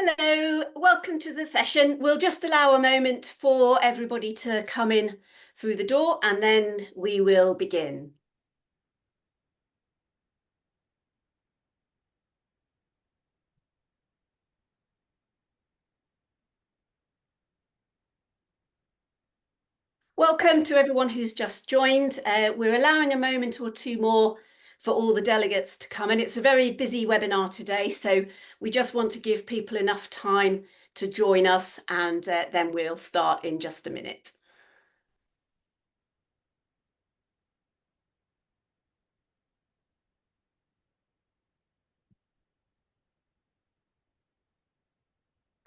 Hello, welcome to the session. We'll just allow a moment for everybody to come in through the door and then we will begin. Welcome to everyone who's just joined. We're allowing a moment or two more for all the delegates to come in. It's a very busy webinar today, so we just want to give people enough time to join us, and then we'll start in just a minute.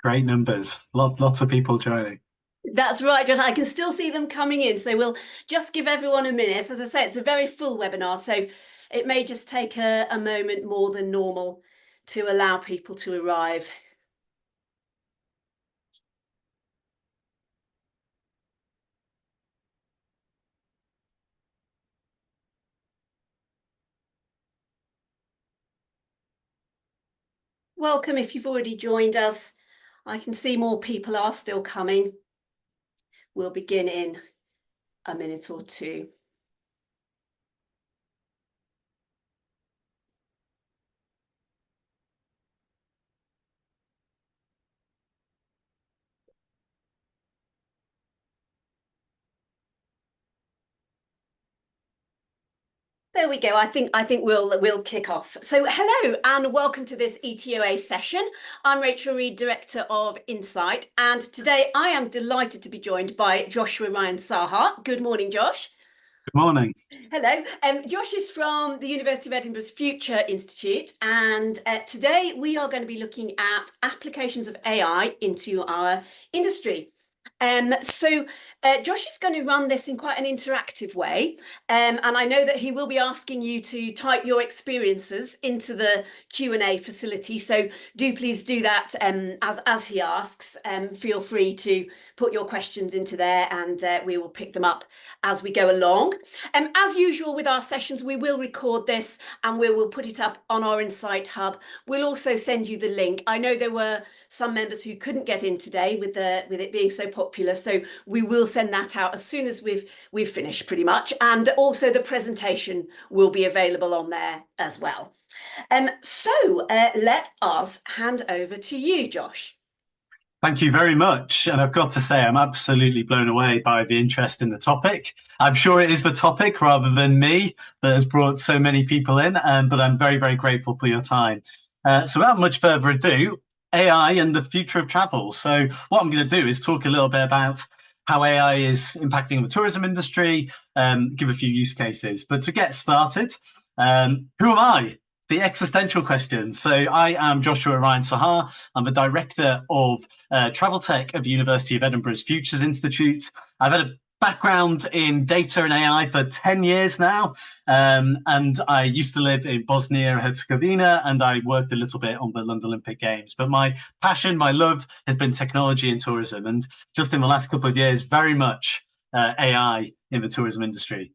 Great numbers. Lots of people joining. That's right, Josh. I can still see them coming in. So we'll just give everyone a minute. As I say, it's a very full webinar, so it may just take a moment more than normal to allow people to arrive. Welcome if you've already joined us. I can see more people are still coming. We'll begin in a minute or two. There we go. I think we'll kick off. So hello and welcome to this ETOA session. I'm Rachel Reed, Director of Insight, and today I am delighted to be joined by Joshua Ryan-Saha. Good morning, Josh. Good morning. Hello. Josh is from the University of Edinburgh's Futures Institute, and today we are going to be looking at applications of AI into our industry. Josh is going to run this in quite an interactive way, and I know that he will be asking you to type your experiences into the Q&A facility, so do please do that as he asks. Feel free to put your questions into there and we will pick them up as we go along. As usual with our sessions, we will record this and we will put it up on our Insight Hub. We'll also send you the link. I know there were some members who couldn't get in today with it being so popular, so we will send that out as soon as we've finished pretty much, and also the presentation will be available on there as well. Let us hand over to you, Josh. Thank you very much. And I've got to say, I'm absolutely blown away by the interest in the topic. I'm sure it is the topic rather than me that has brought so many people in, but I'm very, very grateful for your time. So without much further ado, AI and the future of travel. So what I'm going to do is talk a little bit about how AI is impacting the tourism industry, give a few use cases. But to get started, who am I? The existential question. So I am Joshua Ryan-Saha. I'm the Director of Travel Tech at the University of Edinburgh's Futures Institute. I've had a background in data and AI for 10 years now. And I used to live in Bosnia and Herzegovina, and I worked a little bit on the London Olympic Games. But my passion, my love has been technology and tourism. And just in the last couple of years, very much AI in the tourism industry.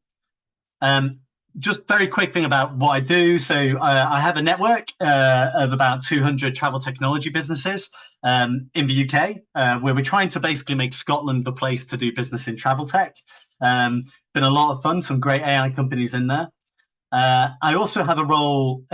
Just very quick thing about what I do. So I have a network of about 200 travel technology businesses in the UK, where we're trying to basically make Scotland the place to do business in travel tech. Been a lot of fun, some great AI companies in there. I also have a role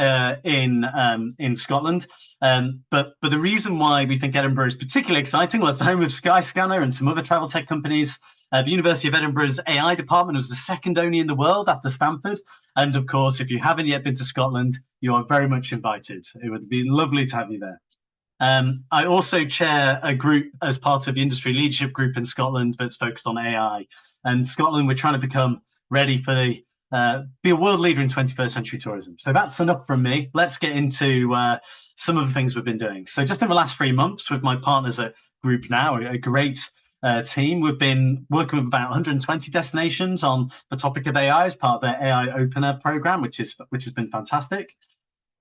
in Scotland, but the reason why we think Edinburgh is particularly exciting, well, it's the home of Skyscanner and some other travel tech companies. The University of Edinburgh's AI department was the second only in the world after Stanford. And of course, if you haven't yet been to Scotland, you are very much invited. It would be lovely to have you there. I also chair a group as part of the industry leadership group in Scotland that's focused on AI. And Scotland, we're trying to become ready for be a world leader in 21st century tourism. So that's enough from me. Let's get into some of the things we've been doing. So just in the last 3 months with my partners at Group Now, a great team, we've been working with about 120 destinations on the topic of AI as part of their AI Opener program, which has been fantastic.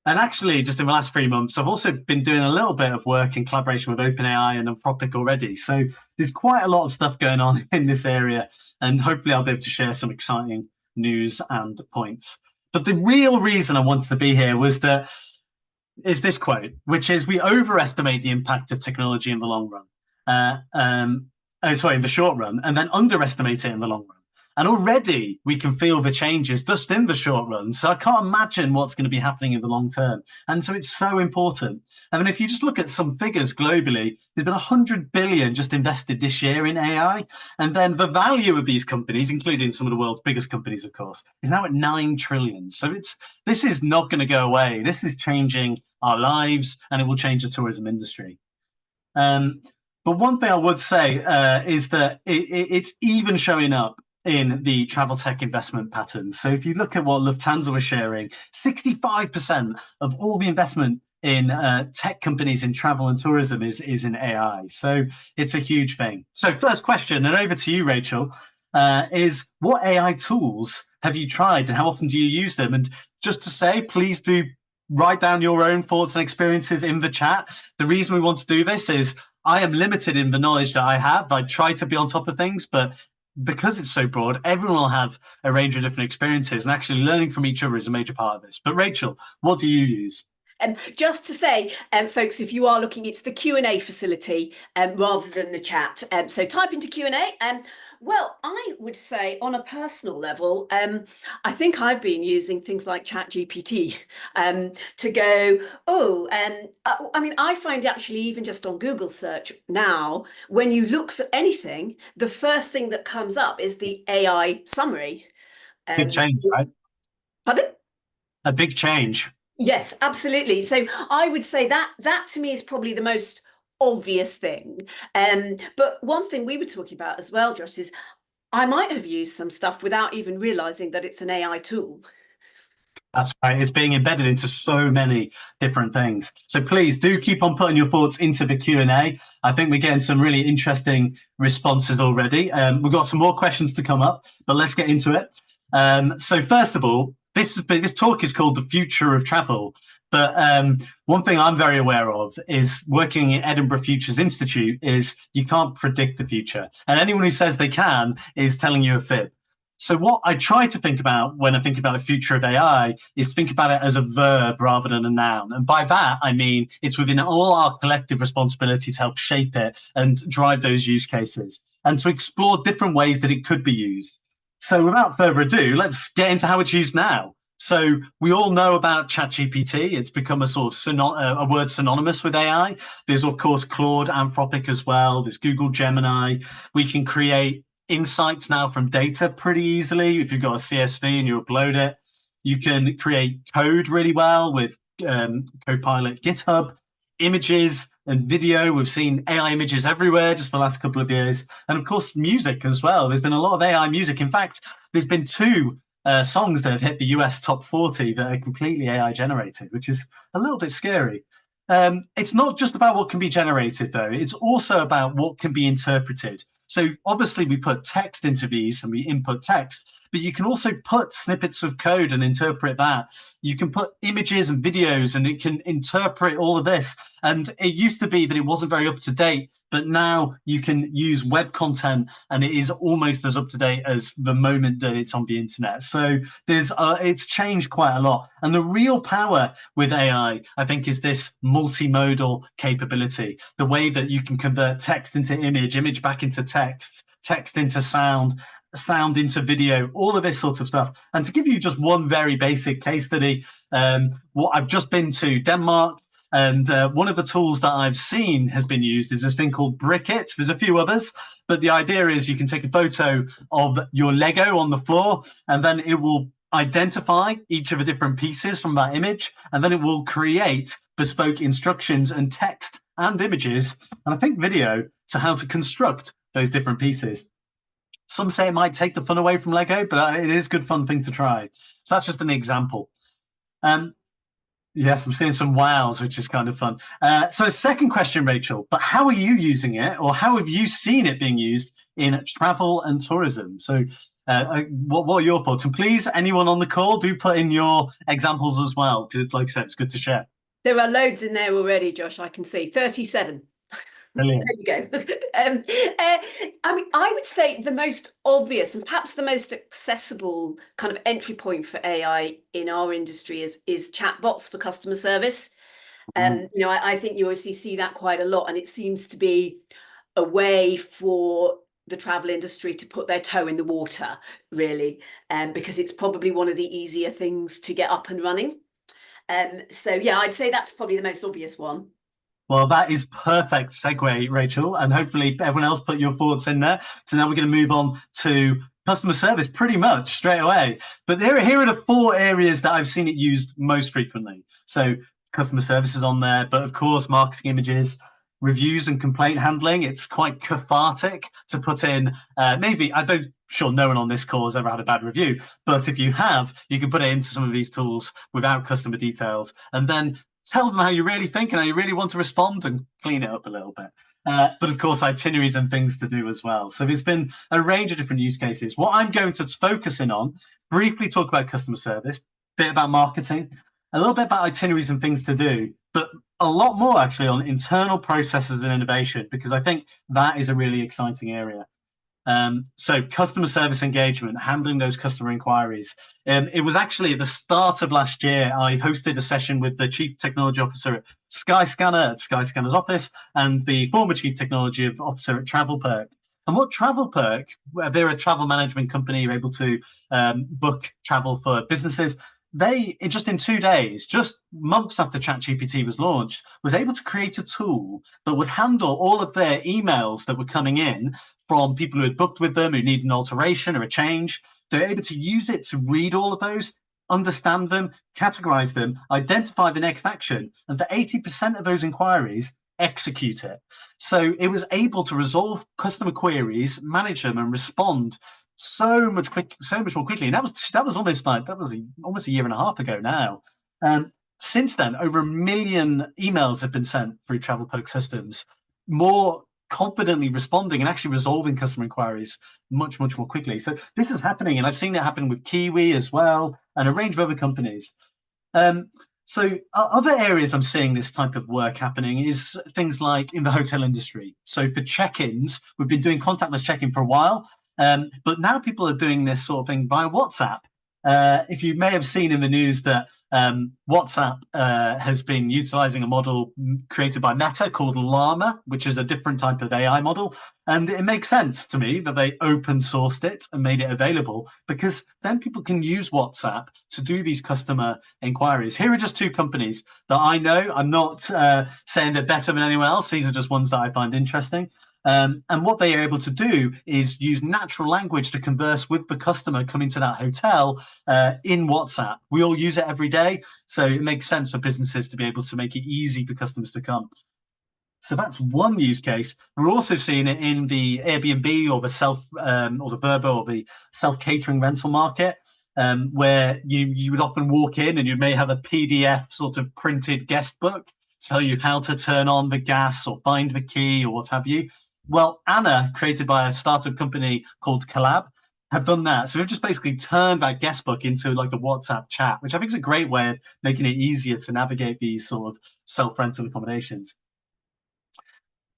And actually, just in the last 3 months, I've also been doing a little bit of work in collaboration with OpenAI and Anthropic already. So there's quite a lot of stuff going on in this area, and hopefully I'll be able to share some exciting news and points. But the real reason I wanted to be here was that is this quote, which is, "We overestimate the impact of technology in the long run. In the short run, and then underestimate it in the long run. And already we can feel the changes just in the short run. So I can't imagine what's going to be happening in the long term." And so it's so important. I mean, if you just look at some figures globally, there's been 100 billion just invested this year in AI. And then the value of these companies, including some of the world's biggest companies, of course, is now at 9 trillion. So this is not going to go away. This is changing our lives, and it will change the tourism industry. But one thing I would say is that it's even showing up in the travel tech investment patterns. So if you look at what Lufthansa was sharing, 65% of all the investment in tech companies in travel and tourism is in AI. So it's a huge thing. So first question, and over to you, Rachel, is what AI tools have you tried and how often do you use them? And just to say, please do write down your own thoughts and experiences in the chat. The reason we want to do this is I am limited in the knowledge that I have. I try to be on top of things, but because it's so broad, everyone will have a range of different experiences, and actually learning from each other is a major part of this. But Rachel, what do you use? Just to say, folks, if you are looking, it's the Q&A facility rather than the chat. So type into Q&A. Well, I would say on a personal level, I think I've been using things like ChatGPT to go, I mean, I find actually even just on Google search now, when you look for anything, the first thing that comes up is the AI summary. Big change, right? Pardon? A big change. Yes, absolutely. So I would say that to me is probably the most obvious thing. But one thing we were talking about as well, Josh, is I might have used some stuff without even realizing that it's an AI tool. That's right. It's being embedded into so many different things. So please do keep on putting your thoughts into the Q&A. I think we're getting some really interesting responses already. We've got some more questions to come up, but let's get into it. So first of all, this talk is called The Future of Travel. But one thing I'm very aware of is working at Edinburgh Futures Institute is you can't predict the future. And anyone who says they can is telling you a fib. So what I try to think about when I think about the future of AI is to think about it as a verb rather than a noun. And by that, I mean, it's within all our collective responsibility to help shape it and drive those use cases and to explore different ways that it could be used. So without further ado, let's get into how it's used now. So we all know about ChatGPT. It's become a sort of a word synonymous with AI. There's, of course, Claude, Anthropic as well. There's Google Gemini. We can create insights now from data pretty easily. If you've got a CSV and you upload it, you can create code really well with Copilot, GitHub, images and video. We've seen AI images everywhere just for the last couple of years. And of course, music as well. There's been a lot of AI music. In fact, there's been 2 songs that have hit the US top 40 that are completely AI generated, which is a little bit scary. It's not just about what can be generated, though. It's also about what can be interpreted. So obviously we put text into these and we input text, but you can also put snippets of code and interpret that. You can put images and videos and it can interpret all of this. And it used to be that it wasn't very up to date, but now you can use web content and it is almost as up to date as the moment that it's on the internet. So it's changed quite a lot. And the real power with AI, I think, is this multimodal capability, the way that you can convert text into image back into text into sound into video, all of this sort of stuff. And to give you just one very basic case study, what I've just been to Denmark, and one of the tools that I've seen has been used is this thing called Brickit. There's a few others, but the idea is you can take a photo of your Lego on the floor, and then it will identify each of the different pieces from that image, and then it will create bespoke instructions and text and images, and I think video, to how to construct those different pieces. Some say it might take the fun away from Lego, but it is a good fun thing to try. So that's just an example. Yes, I'm seeing some wows, which is kind of fun. So second question, Rachel, but how are you using it, or how have you seen it being used in travel and tourism? So what are your thoughts? And please, anyone on the call, do put in your examples as well, because like I said, it's good to share. There are loads in there already, Josh, I can see. 37. Brilliant. There you go. I mean, I would say the most obvious and perhaps the most accessible kind of entry point for AI in our industry is chatbots for customer service. I think you obviously see that quite a lot, and it seems to be a way for the travel industry to put their toe in the water, really, because it's probably one of the easier things to get up and running. So yeah, I'd say that's probably the most obvious one. Well, that is perfect segue, Rachel, and hopefully everyone else put your thoughts in there. So now we're going to move on to customer service pretty much straight away. But here are the 4 areas that I've seen it used most frequently. So customer service is on there, but of course, marketing images, reviews and complaint handling. It's quite cathartic to put in. Maybe, sure no one on this call has ever had a bad review, but if you have, you can put it into some of these tools without customer details, and then tell them how you really think and how you really want to respond and clean it up a little bit. But of course, itineraries and things to do as well. So there's been a range of different use cases. What I'm going to focus in on, briefly talk about customer service, a bit about marketing, a little bit about itineraries and things to do, but a lot more actually on internal processes and innovation, because I think that is a really exciting area. So customer service engagement, handling those customer inquiries. It was actually at the start of last year, I hosted a session with the Chief Technology Officer at Skyscanner at Skyscanner's office and the former Chief Technology Officer at TravelPerk. And what TravelPerk, they're a travel management company, you're able to book travel for businesses. They, just in 2 days, just months after ChatGPT was launched, was able to create a tool that would handle all of their emails that were coming in from people who had booked with them, who needed an alteration or a change. They were able to use it to read all of those, understand them, categorize them, identify the next action, and for 80% of those inquiries, execute it. So it was able to resolve customer queries, manage them, and respond so much more quickly. And that was almost a year and a half ago now. Since then, over 1 million emails have been sent through TravelPerk systems, more confidently responding and actually resolving customer inquiries much more quickly. So this is happening, and I've seen it happen with Kiwi as well, and a range of other companies. So other areas I'm seeing this type of work happening is things like in the hotel industry. So for check-ins, we've been doing contactless check-in for a while, but now people are doing this sort of thing via WhatsApp. If you may have seen in the news that WhatsApp has been utilizing a model created by Meta called Llama, which is a different type of AI model. And it makes sense to me that they open sourced it and made it available, because then people can use WhatsApp to do these customer inquiries. Here are just 2 companies that I know. I'm not saying they're better than anyone else. These are just ones that I find interesting. And what they are able to do is use natural language to converse with the customer coming to that hotel in WhatsApp. We all use it every day, so it makes sense for businesses to be able to make it easy for customers to come. So that's one use case. We're also seeing it in the Airbnb or the Vrbo or the self-catering rental market, where you would often walk in and you may have a PDF sort of printed guest book, tell you how to turn on the gas or find the key or what have you. Well, Anna, created by a startup company called Collab, have done that. So we've just basically turned that guest book into like a WhatsApp chat, which I think is a great way of making it easier to navigate these sort of self-rental accommodations.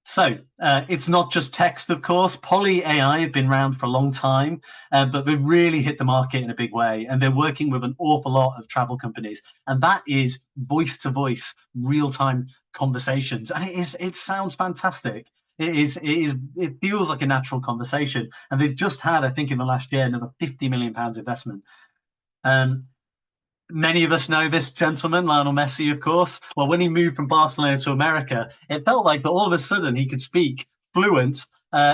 So it's not just text, of course. Poly AI have been around for a long time, but they've really hit the market in a big way. And they're working with an awful lot of travel companies. And that is voice-to-voice, real-time conversations. And it sounds fantastic. It feels like a natural conversation. And they've just had, I think in the last year, another £50 million investment. Many of us know this gentleman, Lionel Messi, of course. Well, when he moved from Barcelona to America, it felt like that all of a sudden he could speak fluent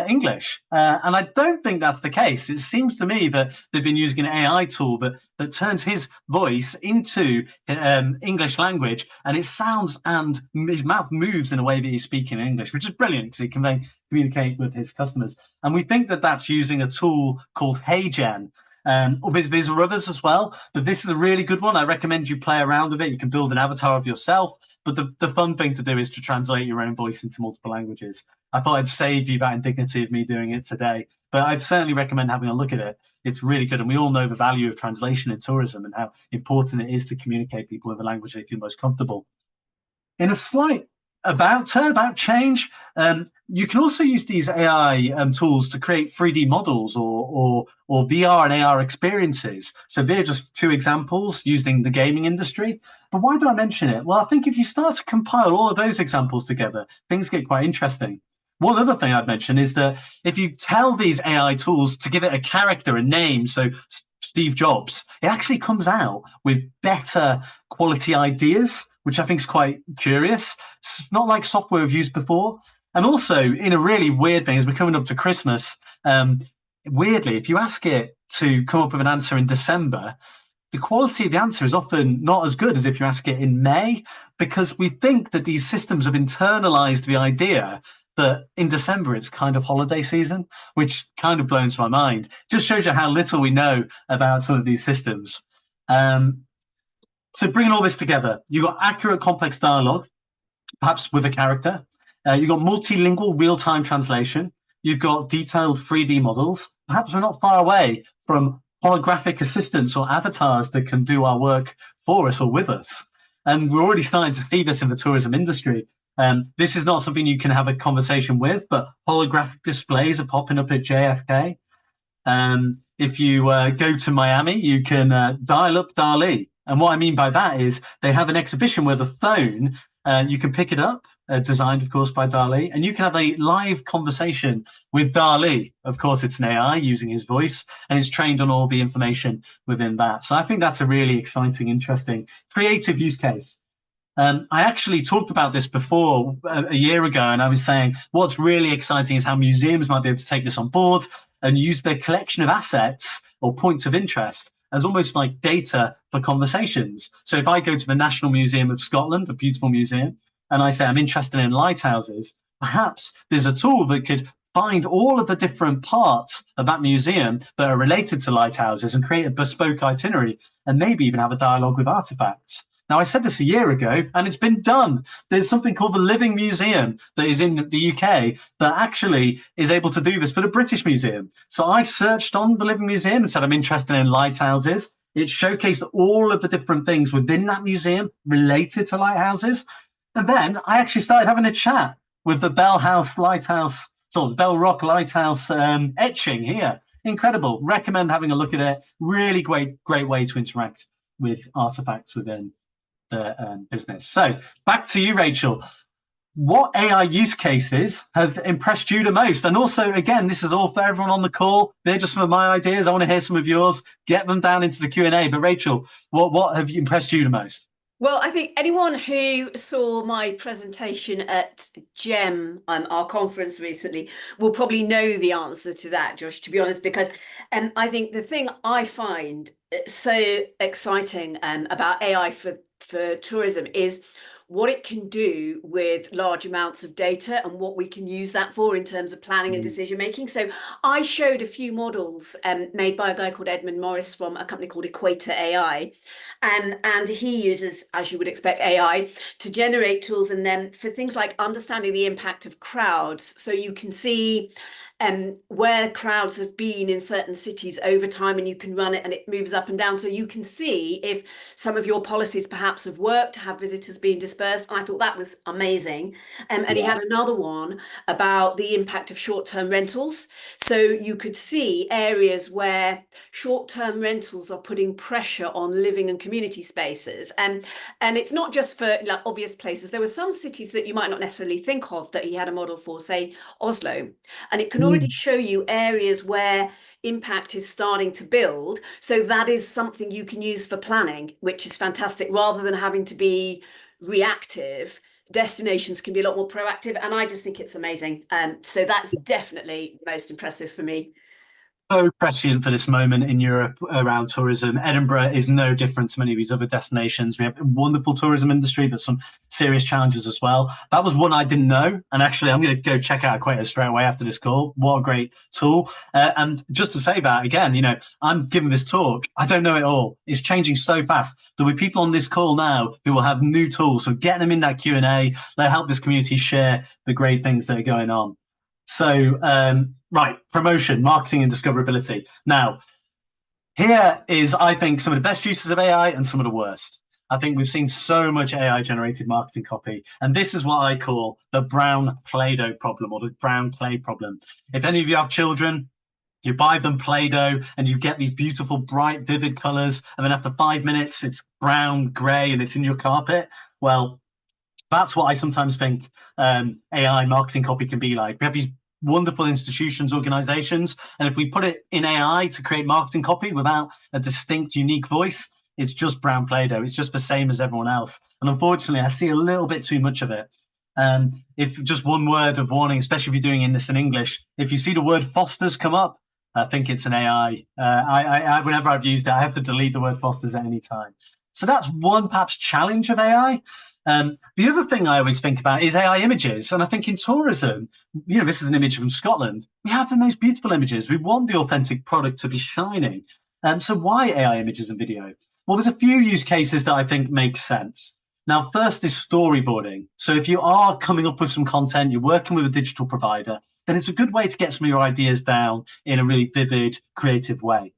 English. And I don't think that's the case. It seems to me that they've been using an AI tool that turns his voice into English language, and it sounds and his mouth moves in a way that he's speaking in English, which is brilliant because he can communicate with his customers. And we think that that's using a tool called HeyGen. There's others as well, but this is a really good one. I recommend you play around with it. You can build an avatar of yourself, but the fun thing to do is to translate your own voice into multiple languages. I thought I'd save you that indignity of me doing it today, but I'd certainly recommend having a look at it. It's really good, and we all know the value of translation in tourism and how important it is to communicate people in the language they feel most comfortable. In a slight about change. You can also use these AI tools to create 3D models or VR and AR experiences. So they're just two examples using the gaming industry. But why do I mention it? Well, I think if you start to compile all of those examples together, things get quite interesting. One other thing I'd mention is that if you tell these AI tools to give it a character, a name, so Steve Jobs, it actually comes out with better quality ideas, which I think is quite curious. It's not like software we've used before. And also, in a really weird thing, as we're coming up to Christmas, weirdly, if you ask it to come up with an answer in December, the quality of the answer is often not as good as if you ask it in May, because we think that these systems have internalized the idea that in December it's kind of holiday season, which kind of blows my mind. Just shows you how little we know about some of these systems. So bringing all this together, you've got accurate, complex dialogue, perhaps with a character. You've got multilingual real-time translation. You've got detailed 3D models. Perhaps we're not far away from holographic assistants or avatars that can do our work for us or with us. And we're already starting to see this in the tourism industry. This is not something you can have a conversation with, but holographic displays are popping up at JFK. If you go to Miami, you can dial up DALL-E. And what I mean by that is they have an exhibition where the phone, you can pick it up, designed, of course, by DALL-E, and you can have a live conversation with DALL-E. Of course, it's an AI using his voice, and it's trained on all the information within that. So I think that's a really exciting, interesting, creative use case. I actually talked about this before a year ago, and I was saying what's really exciting is how museums might be able to take this on board and use their collection of assets or points of interest as almost like data for conversations. So if I go to the National Museum of Scotland, a beautiful museum, and I say I'm interested in lighthouses, perhaps there's a tool that could find all of the different parts of that museum that are related to lighthouses and create a bespoke itinerary and maybe even have a dialogue with artifacts. Now, I said this a year ago, and it's been done. There's something called the Living Museum that is in the UK that actually is able to do this for the British Museum. So I searched on the Living Museum and said I'm interested in lighthouses. It showcased all of the different things within that museum related to lighthouses. And then I actually started having a chat with the Bell Rock Lighthouse etching here. Incredible. Recommend having a look at it. Really great way to interact with artifacts within the business. So back to you, Rachel. What AI use cases have impressed you the most? And also, again, this is all for everyone on the call. They're just some of my ideas. I want to hear some of yours. Get them down into the Q&A. But Rachel, what have impressed you the most? Well, I think anyone who saw my presentation at GEM, our conference recently, will probably know the answer to that, Josh, to be honest, because I think the thing I find so exciting about AI for tourism is what it can do with large amounts of data and what we can use that for in terms of planning and decision making. So I showed a few models made by a guy called Edmund Morris from a company called Equator AI. And he uses, as you would expect, AI to generate tools and then for things like understanding the impact of crowds. So you can see where crowds have been in certain cities over time, and you can run it and it moves up and down. So you can see if some of your policies perhaps have worked to have visitors being dispersed. And I thought that was amazing. And he had another one about the impact of short-term rentals. So you could see areas where short-term rentals are putting pressure on living and community spaces. And it's not just for like obvious places. There were some cities that you might not necessarily think of that he had a model for, say Oslo. And it can already show you areas where impact is starting to build. So that is something you can use for planning, which is fantastic. Rather than having to be reactive, destinations can be a lot more proactive. And I just think it's amazing. So that's definitely the most impressive for me. So prescient for this moment in Europe around tourism. Edinburgh is no different to many of these other destinations. We have a wonderful tourism industry, but some serious challenges as well. That was one I didn't know. And actually, I'm going to go check out Equator straight away after this call. What a great tool. And just to say that again, I'm giving this talk. I don't know it all. It's changing so fast. There'll be people on this call now who will have new tools. So getting them in that Q&A, they'll help this community share the great things that are going on. So, right, promotion, marketing and discoverability. Now, here is, I think, some of the best uses of AI and some of the worst. I think we've seen so much AI generated marketing copy. And this is what I call the brown Play-Doh problem, or the brown clay problem. If any of you have children, you buy them Play-Doh and you get these beautiful, bright, vivid colors. And then after 5 minutes, it's brown, gray, and it's in your carpet. Well, that's what I sometimes think AI marketing copy can be like. We have these wonderful institutions, organizations, and if we put it in AI to create marketing copy without a distinct, unique voice, it's just brown Play-Doh. It's just the same as everyone else. And unfortunately, I see a little bit too much of it. If just one word of warning, especially if you're doing this in English, if you see the word Foster's come up, I think it's an AI. Whenever I've used it, I have to delete the word Foster's at any time. So that's one perhaps challenge of AI. The other thing I always think about is AI images. And I think in tourism, this is an image from Scotland. We have the most beautiful images. We want the authentic product to be shining. So why AI images and video? Well, there's a few use cases that I think make sense. Now, first is storyboarding. So if you are coming up with some content, you're working with a digital provider, then it's a good way to get some of your ideas down in a really vivid, creative way.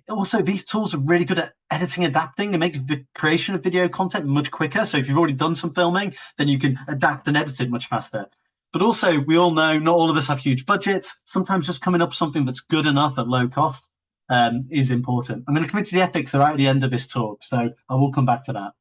Also, these tools are really good at editing, adapting, and make the creation of video content much quicker. So if you've already done some filming, then you can adapt and edit it much faster. But also, we all know not all of us have huge budgets. Sometimes just coming up with something that's good enough at low cost is important. I'm going to come into the ethics right at the end of this talk, so I will come back to that.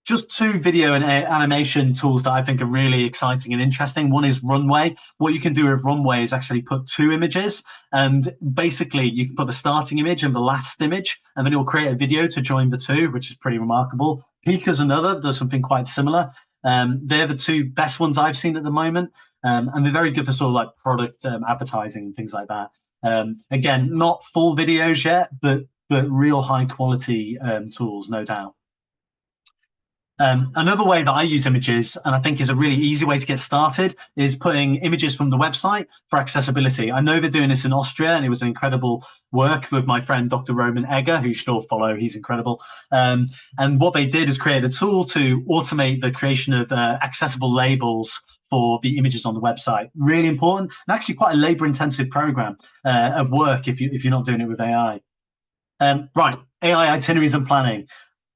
Just two video and animation tools that I think are really exciting and interesting. One is Runway. What you can do with Runway is actually put two images, and basically you can put the starting image and the last image, and then it will create a video to join the two, which is pretty remarkable. Pika's another, does something quite similar. They're the two best ones I've seen at the moment, and they're very good for sort of like product advertising and things like that. Again, not full videos yet, but real high quality tools, no doubt. Another way that I use images, and I think is a really easy way to get started, is putting images from the website for accessibility. I know they're doing this in Austria, and it was an incredible work with my friend, Dr. Roman Egger, who you should all follow. He's incredible. And what they did is create a tool to automate the creation of accessible labels for the images on the website. Really important, and actually quite a labor-intensive program of work if you're not doing it with AI. Right, AI itineraries and planning.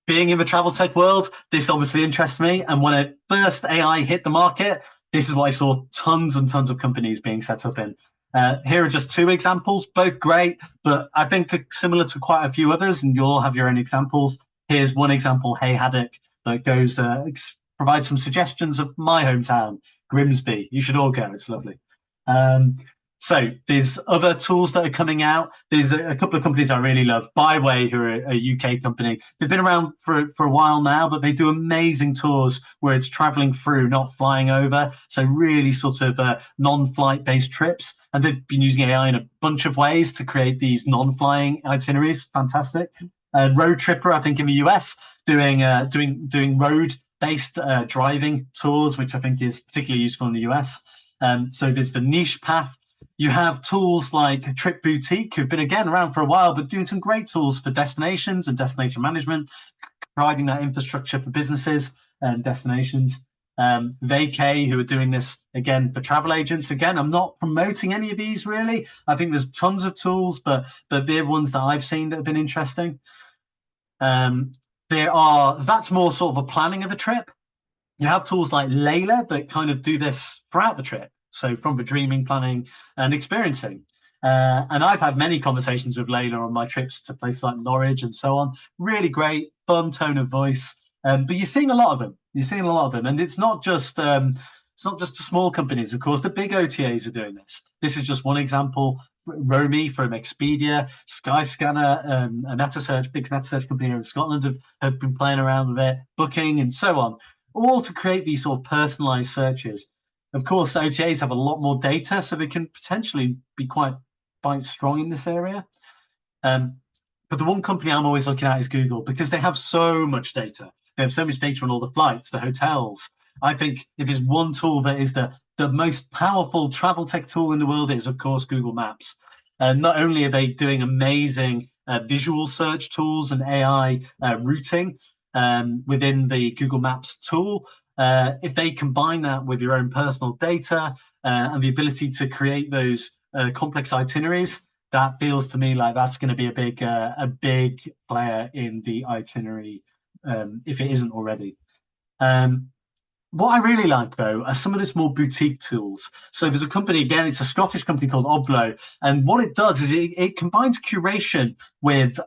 Being in the travel tech world, this obviously interests me. And when it first AI hit the market, this is what I saw tons and tons of companies being set up in. Here are just two examples, both great, but I think they're similar to quite a few others, and you'll all have your own examples. Here's one example, Hey Haddock, that goes provides some suggestions of my hometown, Grimsby. You should all go, it's lovely. So there's other tools that are coming out. There's a couple of companies I really love. Byway, who are a UK company. They've been around for a while now, but they do amazing tours where it's traveling through, not flying over. So really sort of non-flight based trips. And they've been using AI in a bunch of ways to create these non-flying itineraries. Fantastic. Road Tripper, I think in the US, doing road-based driving tours, which I think is particularly useful in the US. So there's the niche path. You have tools like Trip Boutique, who've been again around for a while, but doing some great tools for destinations and destination management, providing that infrastructure for businesses and destinations. Vacay, who are doing this again for travel agents. Again, I'm not promoting any of these really. I think there's tons of tools, but they're ones that I've seen that have been interesting. That's more sort of a planning of a trip. You have tools like Layla that kind of do this throughout the trip. So from the dreaming, planning, and experiencing. And I've had many conversations with Layla on my trips to places like Norwich and so on. Really great, fun tone of voice. But you're seeing a lot of them. And it's not just the small companies. Of course, the big OTAs are doing this. This is just one example. Romy from Expedia, Skyscanner, a meta search, big meta search company here in Scotland have been playing around with it, Booking and so on, all to create these sort of personalized searches. Of course, OTAs have a lot more data, so they can potentially be quite strong in this area. But the one company I'm always looking at is Google, because they have so much data. They have so much data on all the flights, the hotels. I think if there's one tool that is the most powerful travel tech tool in the world, it is, of course, Google Maps. Not only are they doing amazing visual search tools and AI routing within the Google Maps tool, if they combine that with your own personal data and the ability to create those complex itineraries, that feels to me like that's going to be a big player in the itinerary if it isn't already. What I really like, though, are some of the more boutique tools. So there's a company, again, it's a Scottish company called Oblo, and what it does is it combines curation with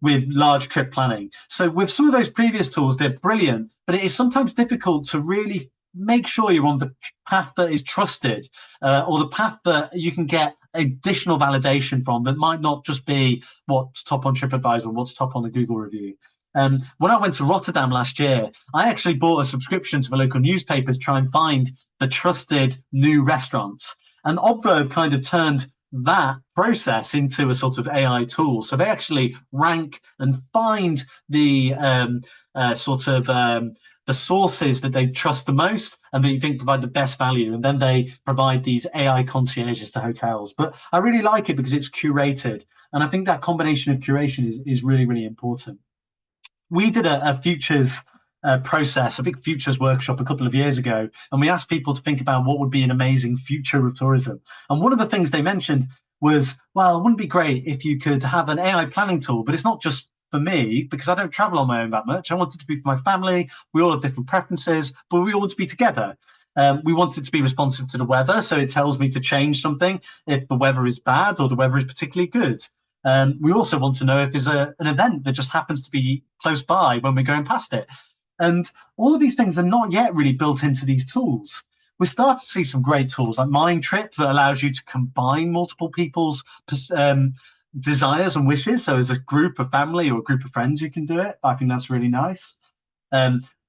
large trip planning. So with some of those previous tools, they're brilliant, but it is sometimes difficult to really make sure you're on the path that is trusted, or the path that you can get additional validation from that might not just be what's top on TripAdvisor, what's top on the Google review. When I went to Rotterdam last year, I actually bought a subscription to the local newspaper to try and find the trusted new restaurants. And Oblo have kind of turned that process into a sort of AI tool. So they actually rank and find the the sources that they trust the most and that you think provide the best value. And then they provide these AI concierges to hotels. But I really like it because it's curated. And I think that combination of curation is really, really important. We did a futures process, a big futures workshop a couple of years ago, and we asked people to think about what would be an amazing future of tourism. And one of the things they mentioned was, well, it wouldn't be great if you could have an AI planning tool, but it's not just for me because I don't travel on my own that much. I want it to be for my family. We all have different preferences, but we all want to be together. We want it to be responsive to the weather, so it tells me to change something if the weather is bad or the weather is particularly good. We also want to know if there's an event that just happens to be close by when we're going past it. And all of these things are not yet really built into these tools. We're starting to see some great tools like Mindtrip that allows you to combine multiple people's desires and wishes. So as a group of family or a group of friends, you can do it. I think that's really nice.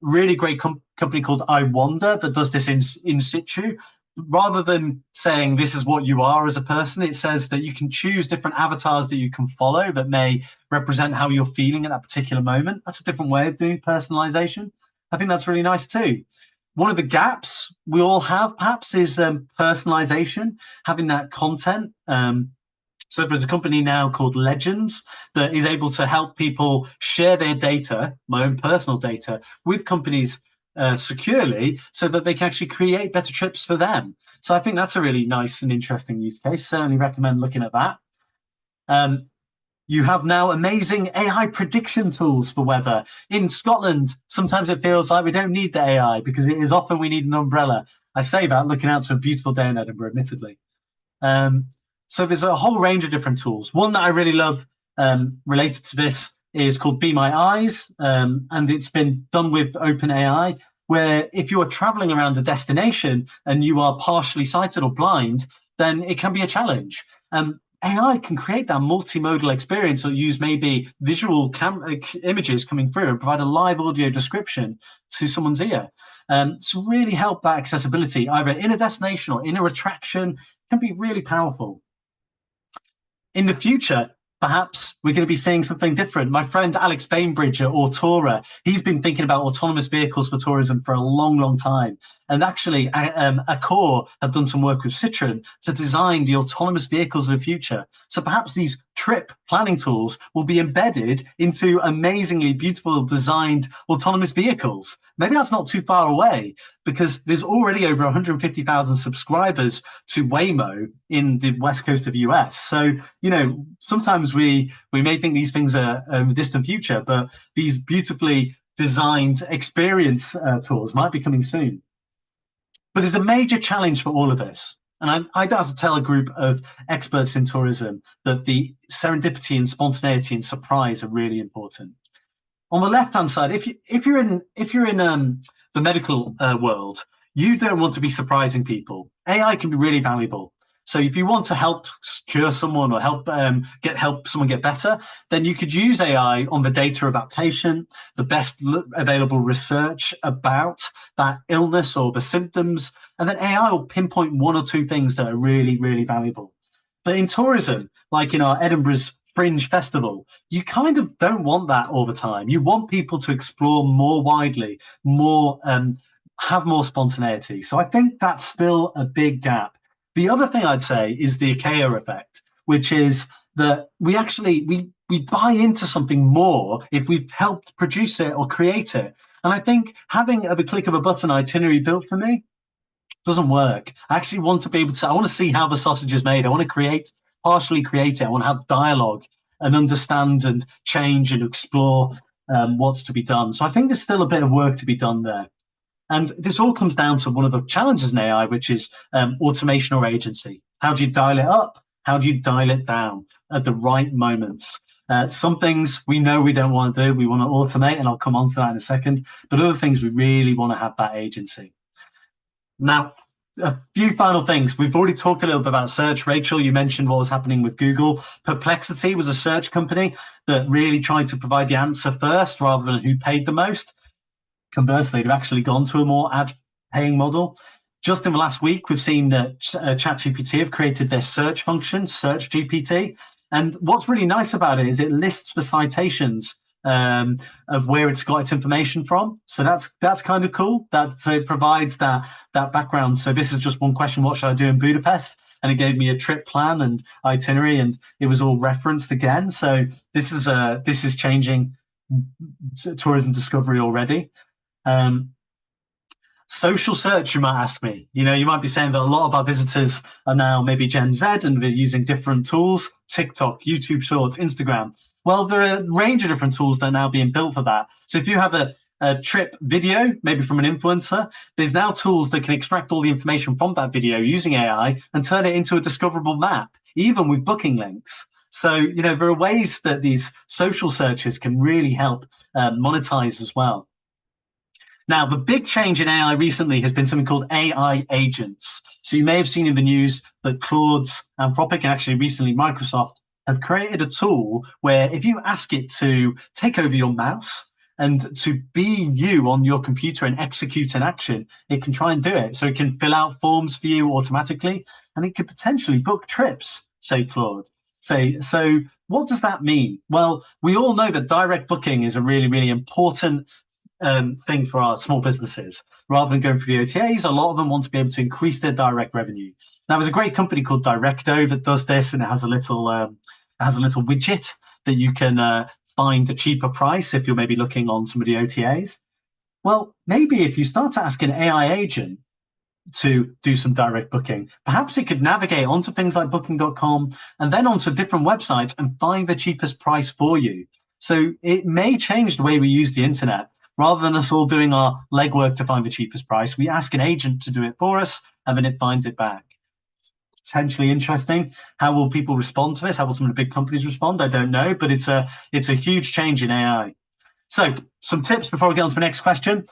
Really great company called I Wonder that does this in situ. Rather than saying this is what you are as a person, it says that you can choose different avatars that you can follow that may represent how you're feeling at that particular moment. That's a different way of doing personalization. I think that's really nice too. One of the gaps we all have perhaps is personalization, having that content. So there's a company now called Legends that is able to help people share their data, my own personal data, with companies securely so that they can actually create better trips for them. So I think that's a really nice and interesting use case. Certainly recommend looking at that. You have now amazing AI prediction tools for weather. In Scotland, sometimes it feels like we don't need the AI because it is often we need an umbrella. I say that looking out to a beautiful day in Edinburgh, admittedly. So there's a whole range of different tools. One that I really love related to this is called Be My Eyes, and it's been done with OpenAI, where if you are traveling around a destination and you are partially sighted or blind, then it can be a challenge. AI can create that multimodal experience or use maybe visual images coming through and provide a live audio description to someone's ear. To really help that accessibility, either in a destination or in a attraction, can be really powerful. In the future, perhaps we're going to be seeing something different. My friend Alex Bainbridge at Autora, he's been thinking about autonomous vehicles for tourism for a long, long time. And actually, Accor have done some work with Citroën to design the autonomous vehicles of the future. So perhaps these trip planning tools will be embedded into amazingly beautiful designed autonomous vehicles. Maybe that's not too far away because there's already over 150,000 subscribers to Waymo in the west coast of the US. So, you know, sometimes we may think these things are a distant future, but these beautifully designed experience tools might be coming soon. But there's a major challenge for all of this. And I don't have to tell a group of experts in tourism that the serendipity and spontaneity and surprise are really important. On the left-hand side, if you're in the medical world, you don't want to be surprising people. AI can be really valuable. So if you want to help cure someone or help someone get better, then you could use AI on the data of that patient, the best available research about that illness or the symptoms, and then AI will pinpoint one or two things that are really, really valuable. But in tourism, like in our Edinburgh's Fringe Festival, you kind of don't want that all the time. You want people to explore more widely, have more spontaneity. So I think that's still a big gap. The other thing I'd say is the IKEA effect, which is that we buy into something more if we've helped produce it or create it. And I think having at the click of a button itinerary built for me doesn't work. I actually want to be able to, I want to see how the sausage is made. I want to partially create it. I want to have dialogue and understand and change and explore. what's to be done. So I think there's still a bit of work to be done there. And this all comes down to one of the challenges in AI, which is automation or agency. How do you dial it up? How do you dial it down at the right moments? Some things we know we don't want to do. We want to automate, and I'll come on to that in a second. But other things we really want to have that agency. Now, a few final things. We've already talked a little bit about search. Rachel, you mentioned what was happening with Google. Perplexity was a search company that really tried to provide the answer first rather than who paid the most. Conversely, they've actually gone to a more ad-paying model. Just in the last week, we've seen that ChatGPT have created their search function, Search GPT. And what's really nice about it is it lists the citations of where it's got its information from. So that's kind of cool. So it provides that background. So this is just one question: what should I do in Budapest? And it gave me a trip plan and itinerary, and it was all referenced again. So this is changing tourism discovery already. Social search, you might ask me. You might be saying that a lot of our visitors are now maybe Gen Z and they're using different tools: TikTok, YouTube Shorts, Instagram. Well, there are a range of different tools that are now being built for that. So if you have a trip video, maybe from an influencer, there's now tools that can extract all the information from that video using AI and turn it into a discoverable map, even with booking links. So, there are ways that these social searches can really help monetize as well. Now, the big change in AI recently has been something called AI agents. So you may have seen in the news that Claude's Anthropic, and actually recently Microsoft, have created a tool where if you ask it to take over your mouse and to be you on your computer and execute an action, it can try and do it. So it can fill out forms for you automatically, and it could potentially book trips, say Claude. So what does that mean? Well, we all know that direct booking is a really, really important thing for our small businesses. Rather than going through the OTAs, a lot of them want to be able to increase their direct revenue. Now, there's a great company called Directo that does this, and it has a little widget that you can find a cheaper price if you're maybe looking on some of the OTAs. Well, maybe if you start to ask an AI agent to do some direct booking, perhaps it could navigate onto things like booking.com and then onto different websites and find the cheapest price for you. So it may change the way we use the internet. Rather than us all doing our legwork to find the cheapest price, we ask an agent to do it for us, and then it finds it back. It's potentially interesting. How will people respond to this? How will some of the big companies respond? I don't know, but it's a huge change in AI. So some tips before we get on to the next question.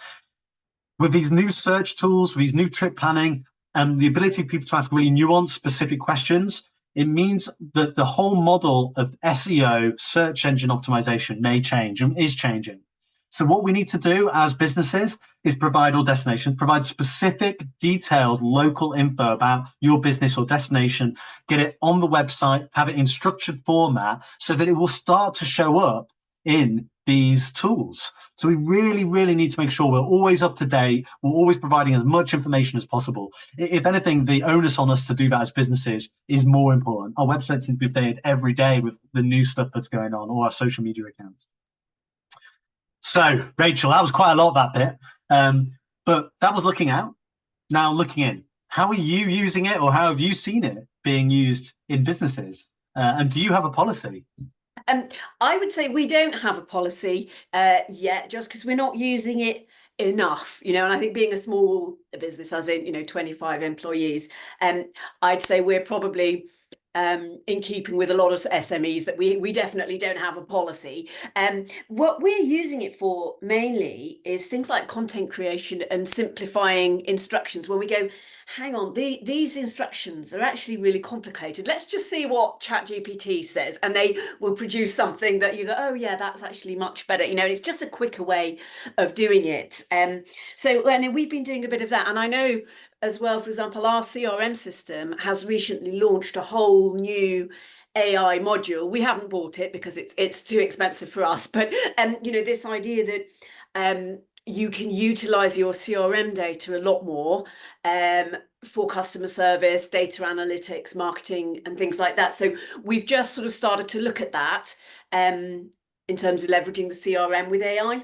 With these new search tools, with these new trip planning, and the ability of people to ask really nuanced, specific questions, it means that the whole model of SEO, search engine optimization, may change and is changing. So what we need to do as businesses is provide all destinations, provide specific, detailed local info about your business or destination, get it on the website, have it in structured format so that it will start to show up in these tools. So we really, really need to make sure we're always up to date. We're always providing as much information as possible. If anything, the onus on us to do that as businesses is more important. Our websites need to be updated every day with the new stuff that's going on, or our social media accounts. So, Rachel, that was quite a lot, that bit. But that was looking out. Now looking in. How are you using it, or how have you seen it being used in businesses? And do you have a policy? I would say we don't have a policy yet, just because we're not using it enough, and I think being a small business, as in, 25 employees, I'd say we're probably in keeping with a lot of SMEs that we definitely don't have a policy. What we're using it for mainly is things like content creation and simplifying instructions, where we go, hang on, these instructions are actually really complicated. Let's just see what ChatGPT says, and they will produce something that you go, oh yeah, that's actually much better, and it's just a quicker way of doing it. So we've been doing a bit of that, and I know as well, for example, our CRM system has recently launched a whole new AI module. We haven't bought it because it's too expensive for us, but this idea that you can utilize your CRM data a lot more for customer service, data analytics, marketing, and things like that. So we've just sort of started to look at that in terms of leveraging the CRM with AI.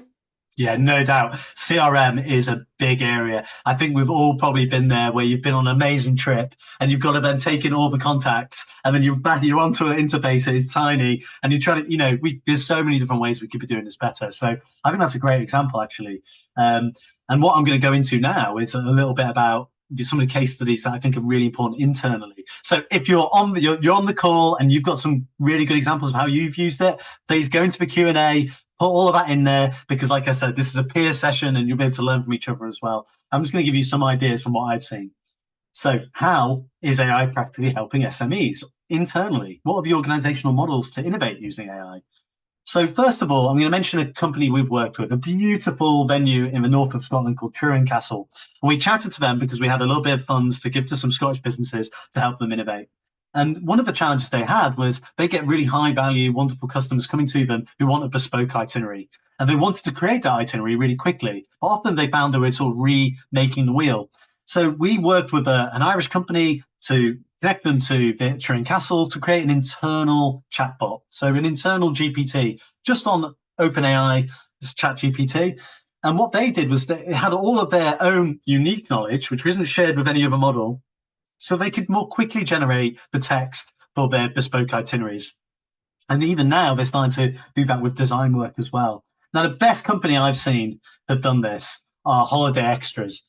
Yeah, no doubt. CRM is a big area. I think we've all probably been there where you've been on an amazing trip and you've got to then take in all the contacts and then you're onto an interface that is tiny and you're trying to, there's so many different ways we could be doing this better. So I think that's a great example, actually. And what I'm going to go into now is a little bit about some of the case studies that I think are really important internally. So if you're on the call and you've got some really good examples of how you've used it, please go into the Q&A, put all of that in there, because like I said, this is a peer session and you'll be able to learn from each other as well. I'm just going to give you some ideas from what I've seen. So how is AI practically helping SMEs internally? What are the organizational models to innovate using AI? So first of all, I'm going to mention a company we've worked with, a beautiful venue in the north of Scotland called Turin Castle. And we chatted to them because we had a little bit of funds to give to some Scottish businesses to help them innovate. And one of the challenges they had was they get really high value, wonderful customers coming to them who want a bespoke itinerary. And they wanted to create that itinerary really quickly. But often they found they were sort of remaking the wheel. So we worked with an Irish company to connect them to the Turin Castle to create an internal chatbot. So an internal GPT just on OpenAI, ChatGPT. And what they did was they had all of their own unique knowledge, which isn't shared with any other model. So they could more quickly generate the text for their bespoke itineraries. And even now they're starting to do that with design work as well. Now, the best company I've seen have done this are Holiday Extras.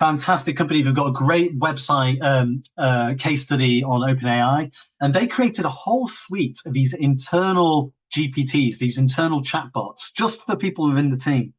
Fantastic company. They've got a great website case study on OpenAI, and they created a whole suite of these internal GPTs, these internal chatbots, just for people within the team.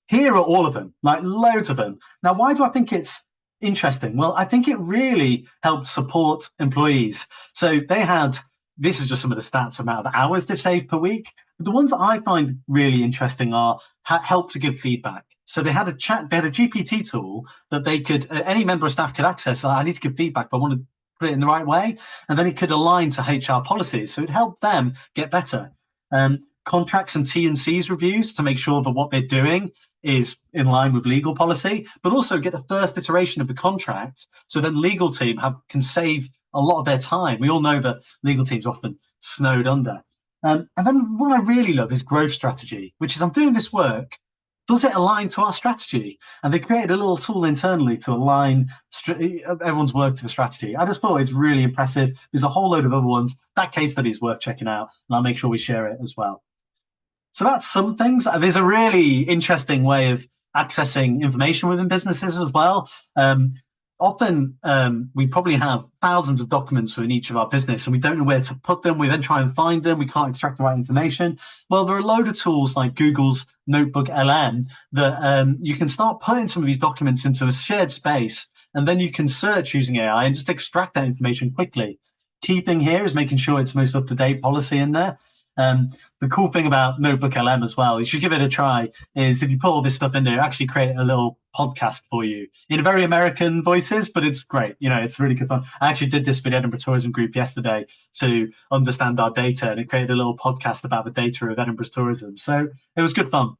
Here are all of them, like loads of them. Now, why do I think it's interesting? Well, I think it really helped support employees. So they had, this is just some of the stats amount of hours they've saved per week. But the ones that I find really interesting are help to give feedback. So they had a GPT tool that they could, any member of staff could access. I need to give feedback, but I want to put it in the right way. And then it could align to HR policies. So it helped them get better. Contracts and T&Cs reviews to make sure that what they're doing is in line with legal policy, but also get the first iteration of the contract. So then legal team can save a lot of their time. We all know that legal teams often snowed under. And then what I really love is growth strategy, which is I'm doing this work. Does it align to our strategy? And they created a little tool internally to align everyone's work to the strategy. I just thought it's really impressive. There's a whole load of other ones. That case study is worth checking out, and I'll make sure we share it as well. So that's some things. There's a really interesting way of accessing information within businesses as well. Often we probably have thousands of documents within each of our business and we don't know where to put them. We then try and find them. We can't extract the right information. Well, there are a load of tools like Google's Notebook LM that you can start putting some of these documents into a shared space, and then you can search using AI and just extract that information quickly. Key thing here is making sure it's the most up-to-date policy in there. The cool thing about Notebook LM as well, you should give it a try, is if you put all this stuff in there, actually create a little podcast for you in very American voices, but it's great. It's really good fun. I actually did this for the Edinburgh Tourism Group yesterday to understand our data, and it created a little podcast about the data of Edinburgh's tourism. So it was good fun.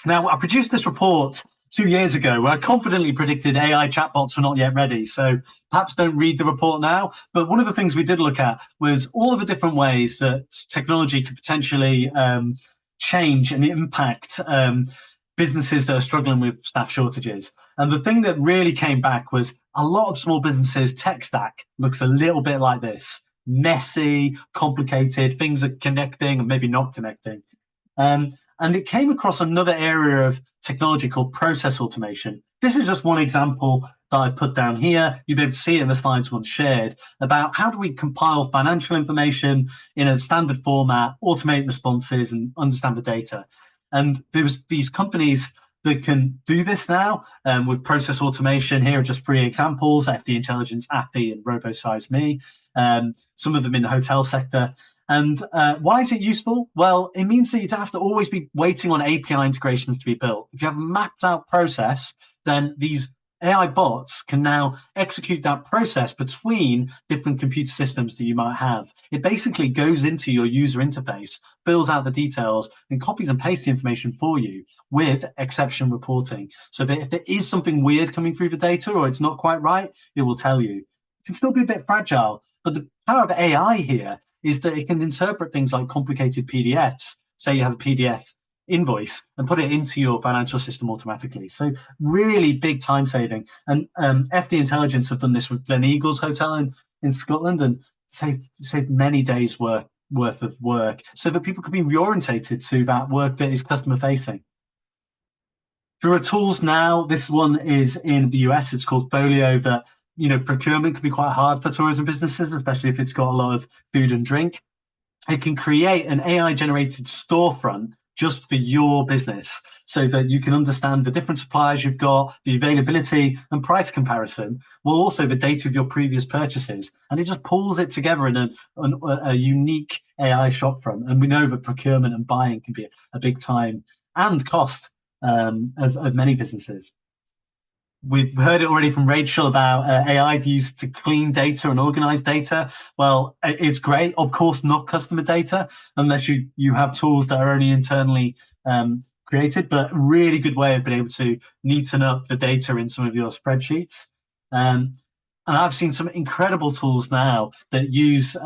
Now, I produced this report 2 years ago where I confidently predicted AI chatbots were not yet ready. So perhaps don't read the report now. But one of the things we did look at was all of the different ways that technology could potentially change and impact businesses that are struggling with staff shortages. And the thing that really came back was a lot of small businesses' tech stack looks a little bit like this. Messy, complicated, things are connecting and maybe not connecting. And it came across another area of technology called process automation. This is just one example that I've put down here. You'll be able to see it in the slides once shared about how do we compile financial information in a standard format, automate responses, and understand the data. And there's these companies that can do this now with process automation. Here are just 3 examples: FD Intelligence, Appy, and RoboSize.me. Some of them in the hotel sector. And why is it useful? Well, it means that you don't have to always be waiting on API integrations to be built. If you have a mapped out process, then these AI bots can now execute that process between different computer systems that you might have. It basically goes into your user interface, fills out the details, and copies and pastes the information for you with exception reporting. So that if there is something weird coming through the data or it's not quite right, it will tell you. It can still be a bit fragile, but the power of AI here is that it can interpret things like complicated PDFs. Say you have a PDF invoice and put it into your financial system automatically. So really big time saving. And FD Intelligence have done this with Gleneagles Hotel in Scotland and saved many days worth of work so that people could be reorientated to that work that is customer facing. There are tools now. This one is in the US. It's called Folio. That procurement can be quite hard for tourism businesses, especially if it's got a lot of food and drink. It can create an AI-generated storefront just for your business so that you can understand the different suppliers you've got, the availability and price comparison, well, also the data of your previous purchases. And it just pulls it together in a unique AI shopfront. And we know that procurement and buying can be a big time and cost of many businesses. We've heard it already from Rachel about AI used to clean data and organize data. Well, it's great. Of course, not customer data, unless you have tools that are only internally created, but a really good way of being able to neaten up the data in some of your spreadsheets. And I've seen some incredible tools now that use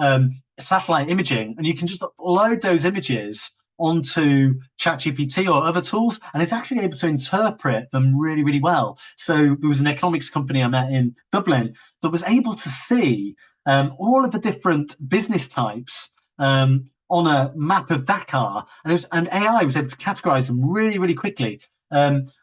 satellite imaging, and you can just upload those images onto ChatGPT or other tools, and it's actually able to interpret them really, really well. So there was an economics company I met in Dublin that was able to see all of the different business types on a map of Dakar, and AI was able to categorize them really, really quickly.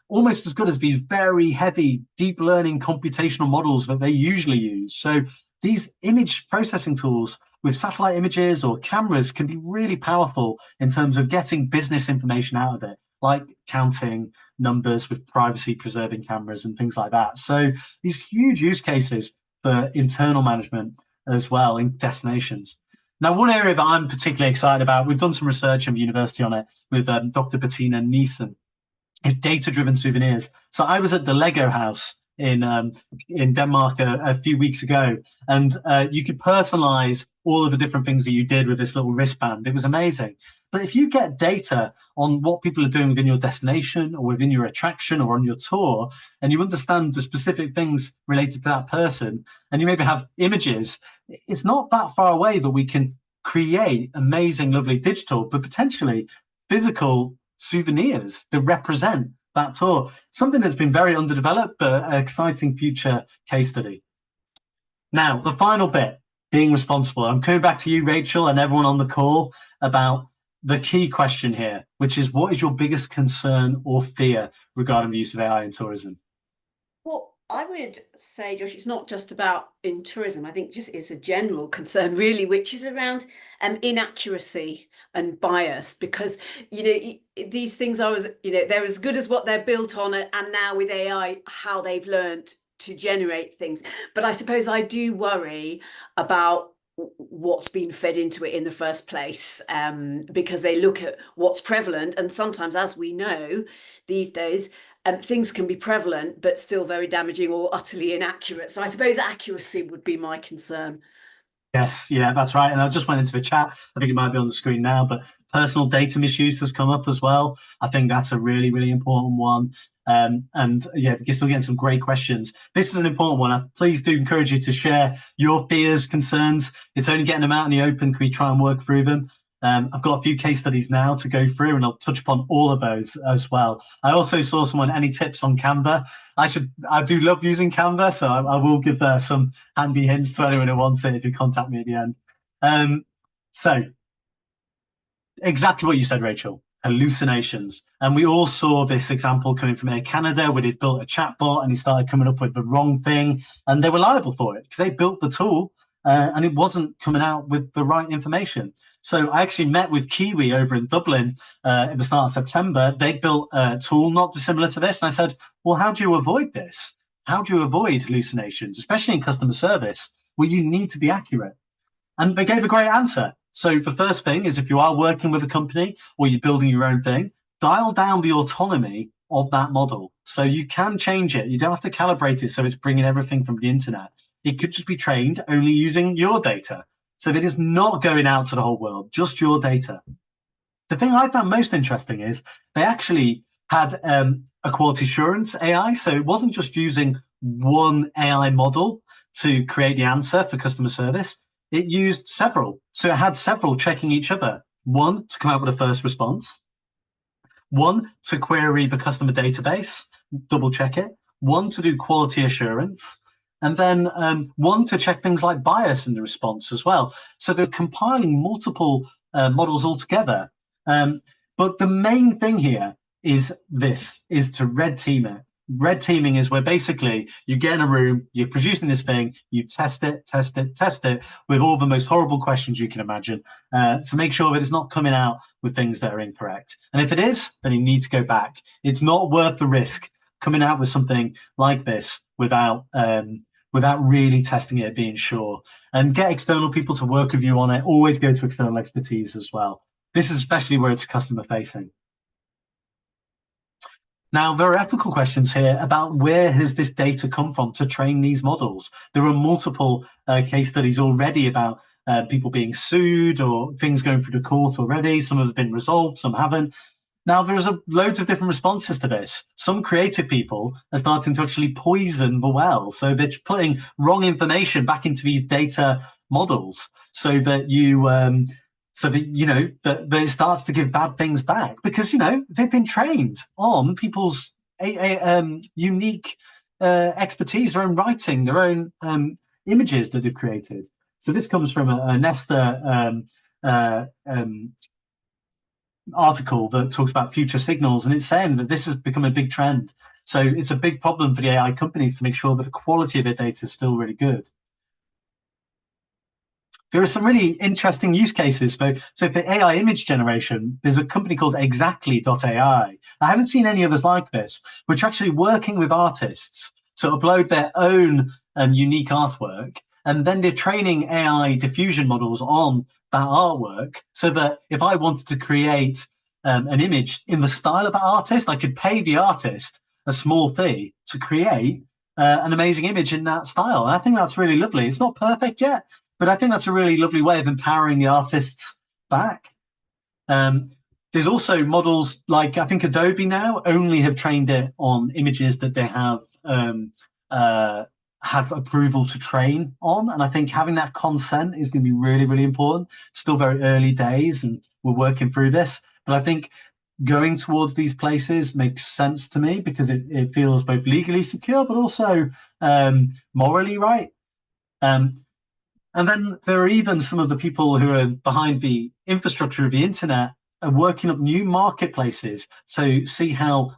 Almost as good as these very heavy deep learning computational models that they usually use. So these image processing tools with satellite images or cameras can be really powerful in terms of getting business information out of it, like counting numbers with privacy preserving cameras and things like that. So these huge use cases for internal management as well in destinations. Now, one area that I'm particularly excited about, we've done some research in the university on it with Dr. Bettina Neeson, is data-driven souvenirs. So I was at the Lego house in Denmark a few weeks ago, and you could personalize all of the different things that you did with this little wristband. It was amazing. But if you get data on what people are doing within your destination or within your attraction or on your tour, and you understand the specific things related to that person, and you maybe have images, it's not that far away that we can create amazing, lovely digital, but potentially physical souvenirs that represent that tour. Something that's been very underdeveloped, but an exciting future case study. Now, the final bit, being responsible. I'm coming back to you, Rachel, and everyone on the call about the key question here, which is, what is your biggest concern or fear regarding the use of AI in tourism? Well, I would say, Josh, it's not just about in tourism. I think just it's a general concern, really, which is around inaccuracy and bias, because these things are they're as good as what they're built on, and now with AI, how they've learned to generate things. But I suppose I do worry about what's been fed into it in the first place, because they look at what's prevalent, and sometimes, as we know these days, things can be prevalent but still very damaging or utterly inaccurate. So I suppose accuracy would be my concern. Yes, yeah, that's right. And I just went into the chat. I think it might be on the screen now, but personal data misuse has come up as well. I think that's a really, really important one. And yeah, we're still getting some great questions. This is an important one. I please do encourage you to share your fears, concerns. It's only getting them out in the open. Can we try and work through them? I've got a few case studies now to go through, and I'll touch upon all of those as well. I also saw someone, any tips on Canva? I do love using Canva, so I will give some handy hints to anyone who wants it if you contact me at the end. So exactly what you said, Rachel, hallucinations. And we all saw this example coming from Air Canada, where they built a chatbot and he started coming up with the wrong thing, and they were liable for it because they built the tool and it wasn't coming out with the right information. So I actually met with Kiwi over in Dublin at the start of September. They built a tool not dissimilar to this. And I said, well, how do you avoid this? How do you avoid hallucinations, especially in customer service, where you need to be accurate? And they gave a great answer. So the first thing is, if you are working with a company or you're building your own thing, dial down the autonomy of that model. So you can change it. You don't have to calibrate it so it's bringing everything from the internet. It could just be trained only using your data. So that it's not going out to the whole world, just your data. The thing I found most interesting is they actually had a quality assurance AI. So it wasn't just using one AI model to create the answer for customer service. It used several. So it had several checking each other. One to come out with a first response, One, to query the customer database, double check it. One, to do quality assurance. And then one, to check things like bias in the response as well. So they're compiling multiple models all together. But the main thing here is to red team it. Red teaming is where basically you get in a room, you're producing this thing, you test it with all the most horrible questions you can imagine to make sure that it's not coming out with things that are incorrect. And if it is, then you need to go back. It's not worth the risk coming out with something like this without really testing it, being sure. And get external people to work with you on it. Always go to external expertise as well. This is especially where it's customer facing. Now, there are ethical questions here about where has this data come from to train these models. There are multiple case studies already about people being sued or things going through the court already. Some have been resolved, some haven't. Now, there's loads of different responses to this. Some creative people are starting to actually poison the well. So they're putting wrong information back into these data models so that that it starts to give bad things back because, they've been trained on people's unique expertise, their own writing, their own images that they've created. So this comes from a Nesta article that talks about future signals, and it's saying that this has become a big trend. So it's a big problem for the AI companies to make sure that the quality of their data is still really good. There are some really interesting use cases. So for AI image generation, there's a company called Exactly.ai. I haven't seen any others like this, which are actually working with artists to upload their own unique artwork. And then they're training AI diffusion models on that artwork so that if I wanted to create an image in the style of that artist, I could pay the artist a small fee to create an amazing image in that style. And I think that's really lovely. It's not perfect yet, but I think that's a really lovely way of empowering the artists back. There's also models like, I think Adobe now only have trained it on images that they have approval to train on. And I think having that consent is going to be really, really important. Still very early days and we're working through this. But I think going towards these places makes sense to me because it feels both legally secure, but also morally right. And then there are even some of the people who are behind the infrastructure of the internet are working up new marketplaces. So see how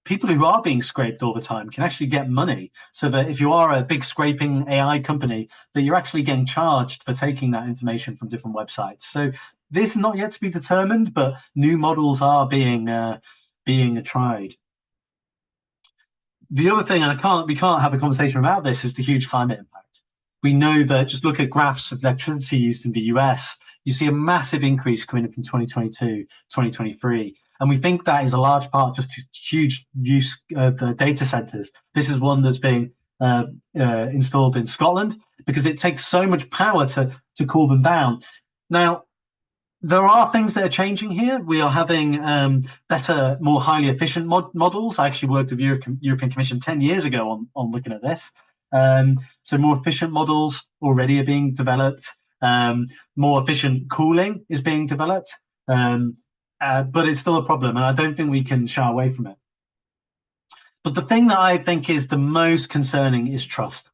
people who are being scraped all the time can actually get money, so that if you are a big scraping AI company, that you're actually getting charged for taking that information from different websites. So this is not yet to be determined, but new models are being tried. The other thing, and we can't have a conversation about this, is the huge climate impact. We know that just look at graphs of electricity use in the US, you see a massive increase coming in from 2022, 2023. And we think that is a large part just to huge use of data centers. This is one that's being installed in Scotland because it takes so much power to cool them down. Now, there are things that are changing here. We are having better, more highly efficient models. I actually worked with the European Commission 10 years ago on looking at this. So more efficient models already are being developed. More efficient cooling is being developed. But it's still a problem, and I don't think we can shy away from it. But the thing that I think is the most concerning is trust.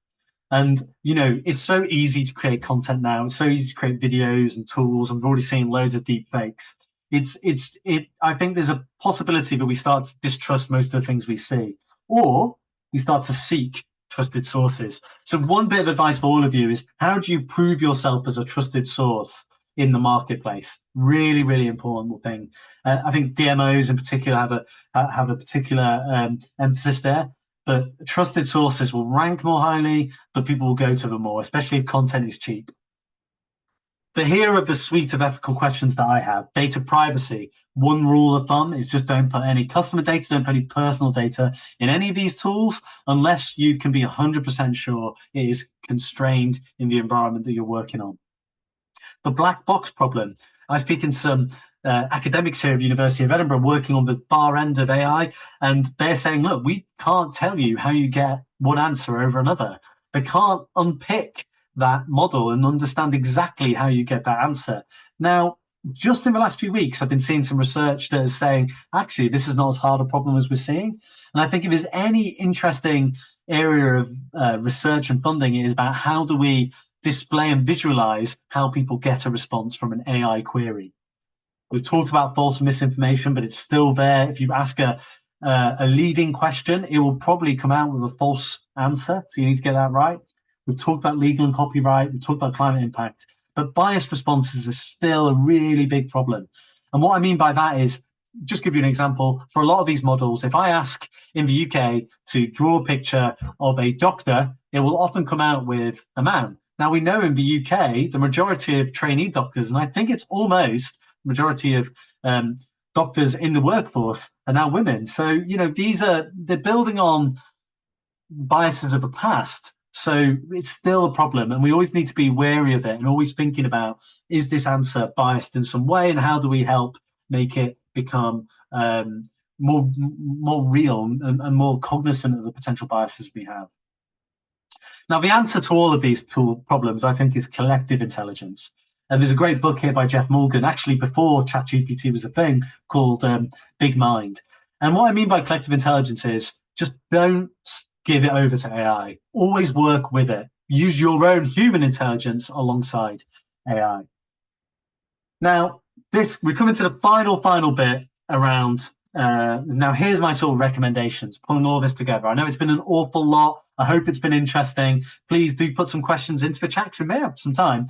And, it's so easy to create content now. It's so easy to create videos and tools. And we've already seen loads of deep fakes. I think there's a possibility that we start to distrust most of the things we see, or we start to seek trusted sources. So one bit of advice for all of you is, how do you prove yourself as a trusted source in the marketplace? Really, really important thing. I think DMOs in particular have a particular emphasis there, but trusted sources will rank more highly, but people will go to them more, especially if content is cheap. But here are the suite of ethical questions that I have. Data privacy. One rule of thumb is just don't put any customer data, don't put any personal data in any of these tools unless you can be 100% sure it is constrained in the environment that you're working on. The black box problem. I was speaking to some academics here at the University of Edinburgh working on the far end of AI, and they're saying, look, we can't tell you how you get one answer over another. They can't unpick that model and understand exactly how you get that answer. Now, just in the last few weeks, I've been seeing some research that is saying, actually, this is not as hard a problem as we're seeing. And I think if there's any interesting area of research and funding, it is about how do we display and visualize how people get a response from an AI query. We've talked about false and misinformation, but it's still there. If you ask a leading question, it will probably come out with a false answer. So you need to get that right. We've talked about legal and copyright. We've talked about climate impact. But biased responses are still a really big problem. And what I mean by that is, just give you an example, for a lot of these models, if I ask in the UK to draw a picture of a doctor, it will often come out with a man. Now, we know in the UK, the majority of trainee doctors, and I think it's almost the majority of doctors in the workforce are now women. So, you know, they're building on biases of the past. So it's still a problem, and we always need to be wary of it and always thinking about, is this answer biased in some way, and how do we help make it become more real and more cognizant of the potential biases we have. Now, the answer to all of these problems, I think, is collective intelligence. And there's a great book here by Jeff Morgan, actually before ChatGPT was a thing, called Big Mind. And what I mean by collective intelligence is just don't give it over to AI. Always work with it. Use your own human intelligence alongside AI. Now, we're coming to the final bit around. Now, here's my sort of recommendations, pulling all this together. I know it's been an awful lot. I hope it's been interesting. Please do put some questions into the chat because we may have some time.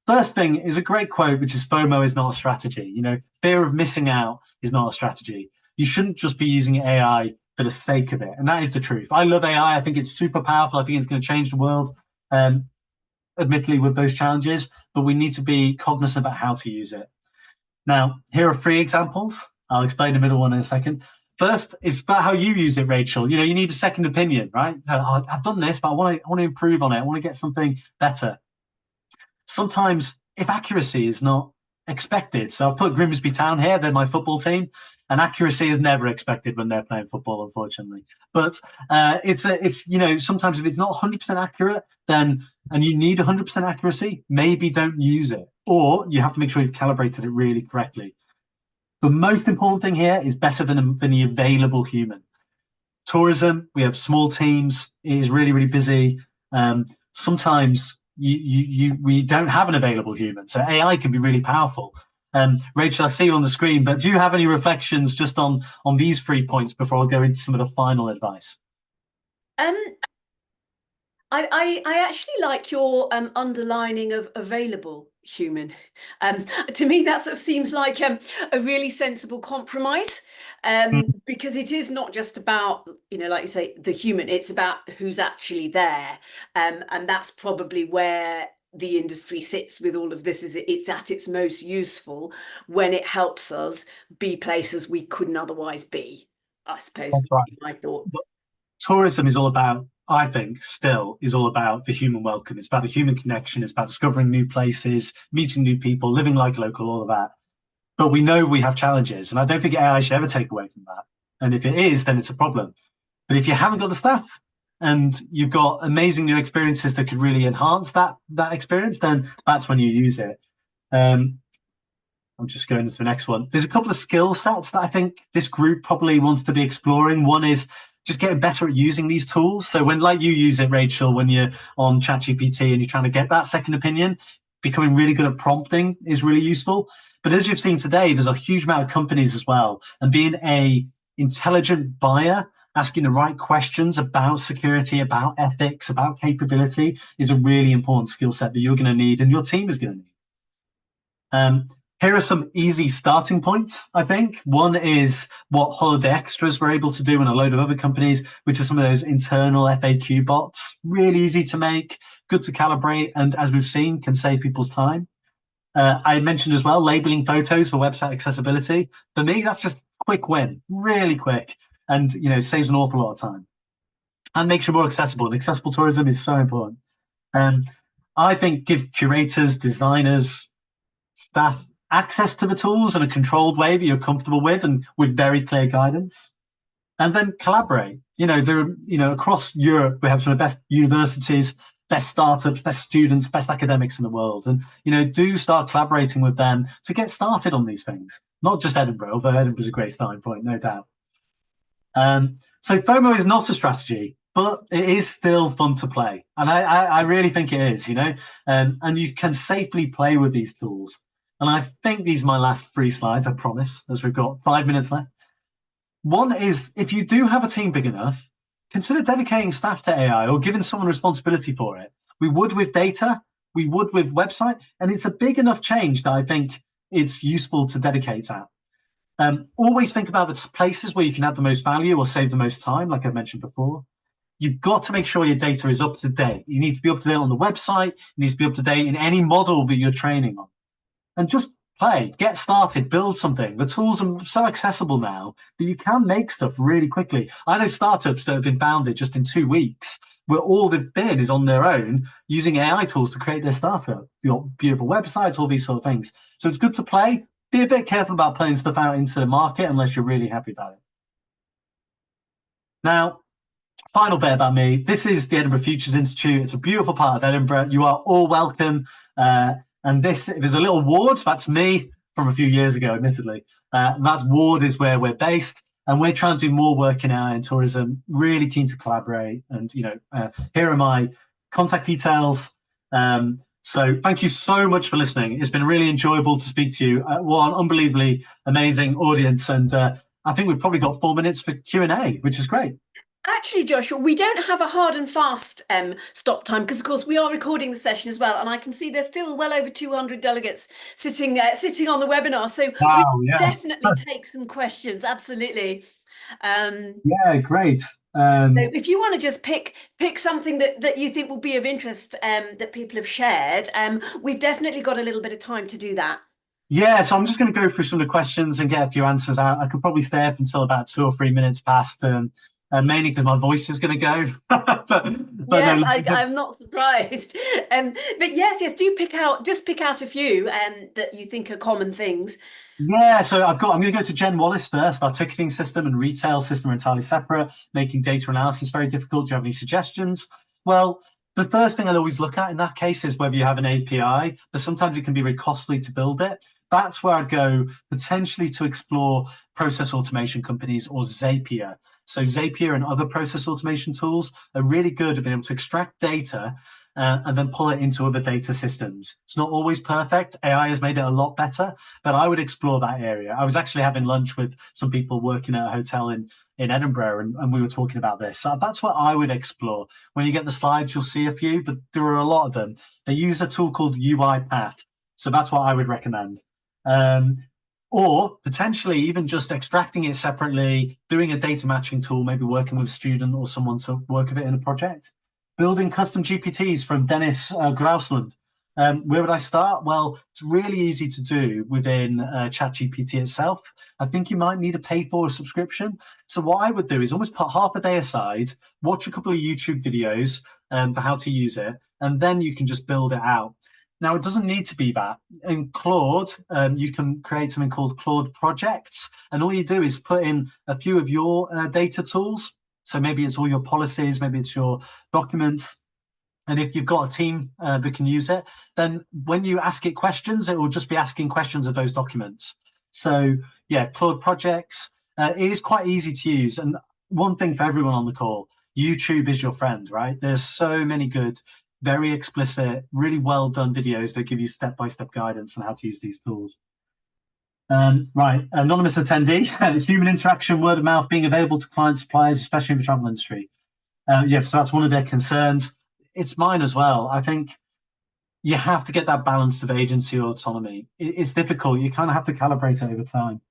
First thing is a great quote, which is FOMO is not a strategy. You know, fear of missing out is not a strategy. You shouldn't just be using AI for the sake of it. And that is the truth. I love AI. I think it's super powerful. I think it's going to change the world, admittedly, with those challenges, but we need to be cognizant about how to use it. Now, here are 3 examples. I'll explain the middle one in a second. First, it's about how you use it, Rachel. You know, you need a second opinion, right? I've done this, but I want to improve on it. I want to get something better. Sometimes, if accuracy is not expected, so I've put Grimsby Town here, they're my football team, and accuracy is never expected when they're playing football, unfortunately. But it's you know, sometimes if it's not 100% accurate, then, and you need 100% accuracy, maybe don't use it, or you have to make sure you've calibrated it really correctly. The most important thing here is better than the available human. Tourism, we have small teams. It is really, really busy. Sometimes we don't have an available human, so AI can be really powerful. Rachel, I see you on the screen, but do you have any reflections just on these 3 points before I go into some of the final advice? I actually like your underlining of available human. To me, that sort of seems like a really sensible compromise, because it is not just about, you know, like you say, the human, it's about who's actually there. And that's probably where the industry sits with all of this, is it's at its most useful when it helps us be places we couldn't otherwise be, I suppose. That's right. My thought. Tourism is all about, I think, still is all about the human welcome. It's about the human connection. It's about discovering new places, meeting new people, living like local, all of that. But we know we have challenges, and I don't think AI should ever take away from that. And if it is, then it's a problem. But if you haven't got the staff and you've got amazing new experiences that could really enhance that experience, then that's when you use it. I'm just going into the next one. There's a couple of skill sets that I think this group probably wants to be exploring. One is just getting better at using these tools. So when, like you use it, Rachel, when you're on ChatGPT and you're trying to get that second opinion, becoming really good at prompting is really useful. But as you've seen today, there's a huge amount of companies as well. And being an intelligent buyer, asking the right questions about security, about ethics, about capability is a really important skill set that you're going to need and your team is going to need. Here are some easy starting points, I think. One is what Holiday Extras were able to do and a load of other companies, which are some of those internal FAQ bots. Really easy to make, good to calibrate, and as we've seen, can save people's time. I mentioned as well labeling photos for website accessibility. For me, that's just a quick win, really quick, and you know, saves an awful lot of time. And makes you more accessible. And accessible tourism is so important. I think give curators, designers, staff access to the tools in a controlled way that you're comfortable with and with very clear guidance. And then collaborate. You know, across Europe, we have some of the best universities, best startups, best students, best academics in the world. And, do start collaborating with them to get started on these things. Not just Edinburgh, although Edinburgh's a great starting point, no doubt. So FOMO is not a strategy, but it is still fun to play. And I really think it is, and you can safely play with these tools. And I think these are my last 3 slides, I promise, as we've got 5 minutes left. One is, if you do have a team big enough, consider dedicating staff to AI or giving someone responsibility for it. We would with data, we would with website, and it's a big enough change that I think it's useful to dedicate that. Always think about the places where you can add the most value or save the most time, like I mentioned before. You've got to make sure your data is up to date. You need to be up to date on the website. It needs to be up to date in any model that you're training on. And just play, get started, build something. The tools are so accessible now that you can make stuff really quickly. I know startups that have been founded just in 2 weeks, where all they've been is on their own using AI tools to create their startup. You've got beautiful websites, all these sort of things. So it's good to play. Be a bit careful about putting stuff out into the market unless you're really happy about it. Now, final bit about me. This is the Edinburgh Futures Institute. It's a beautiful part of Edinburgh. You are all welcome. And there's a little ward. That's me from a few years ago, admittedly. That ward is where we're based. And we're trying to do more work in AI and tourism. Really keen to collaborate. And, here are my contact details. So thank you so much for listening. It's been really enjoyable to speak to you. What an unbelievably amazing audience. And I think we've probably got 4 minutes for Q&A, which is great. Actually, Joshua, we don't have a hard and fast stop time because, of course, we are recording the session as well. And I can see there's still well over 200 delegates sitting on the webinar. So wow, we yeah. definitely take some questions. Absolutely. Yeah, great. So if you want to just pick something that you think will be of interest that people have shared, we've definitely got a little bit of time to do that. Yeah, so I'm just going to go through some of the questions and get a few answers out. I could probably stay up until about 2 or 3 minutes past, mainly because my voice is going to go. but yes, no, I'm not surprised. But yes, do pick out a few that you think are common things. Yeah, so I'm going to go to Jen Wallace first. Our ticketing system and retail system are entirely separate, making data analysis very difficult. Do you have any suggestions? Well, the first thing I'd always look at in that case is whether you have an API, but sometimes it can be very costly to build it. That's where I'd go potentially to explore process automation companies or Zapier. So Zapier and other process automation tools are really good at being able to extract data and then pull it into other data systems. It's not always perfect. AI has made it a lot better, but I would explore that area. I was actually having lunch with some people working at a hotel in Edinburgh, and we were talking about this. So that's what I would explore. When you get the slides, you'll see a few, but there are a lot of them. They use a tool called UiPath. So that's what I would recommend. Or potentially even just extracting it separately, doing a data matching tool, maybe working with a student or someone to work with it in a project. Building custom GPTs from Dennis Grausland. Where would I start? Well, it's really easy to do within ChatGPT itself. I think you might need to pay for a subscription. So what I would do is almost put half a day aside, watch a couple of YouTube videos for how to use it, and then you can just build it out. Now, it doesn't need to be that. In Claude, you can create something called Claude projects, and all you do is put in a few of your data tools. So maybe it's all your policies, maybe it's your documents. And if you've got a team that can use it, then when you ask it questions, it will just be asking questions of those documents. So yeah, Claude projects, it is quite easy to use. And one thing for everyone on the call, YouTube is your friend, right? There's so many good, very explicit, really well done videos that give you step-by-step guidance on how to use these tools. Right, anonymous attendee, human interaction, word of mouth being available to clients, suppliers, especially in the travel industry. Yeah, so that's one of their concerns. It's mine as well. I think you have to get that balance of agency or autonomy. It's difficult. You kind of have to calibrate it over time.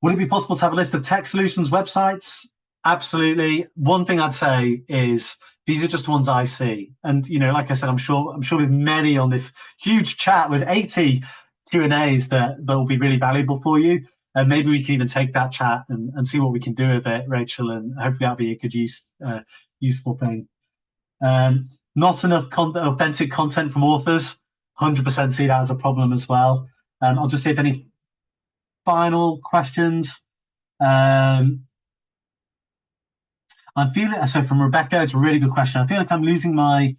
Would it be possible to have a list of tech solutions websites? Absolutely. One thing I'd say is these are just ones I see. And, like I said, I'm sure there's many on this huge chat with 80 Q&As that will be really valuable for you. And maybe we can even take that chat and see what we can do with it, Rachel, and hopefully that'll be a good useful thing. Not enough authentic content from authors. 100% see that as a problem as well. I'll just see if any final questions. I'm feeling, so from Rebecca, it's a really good question. I feel like I'm losing my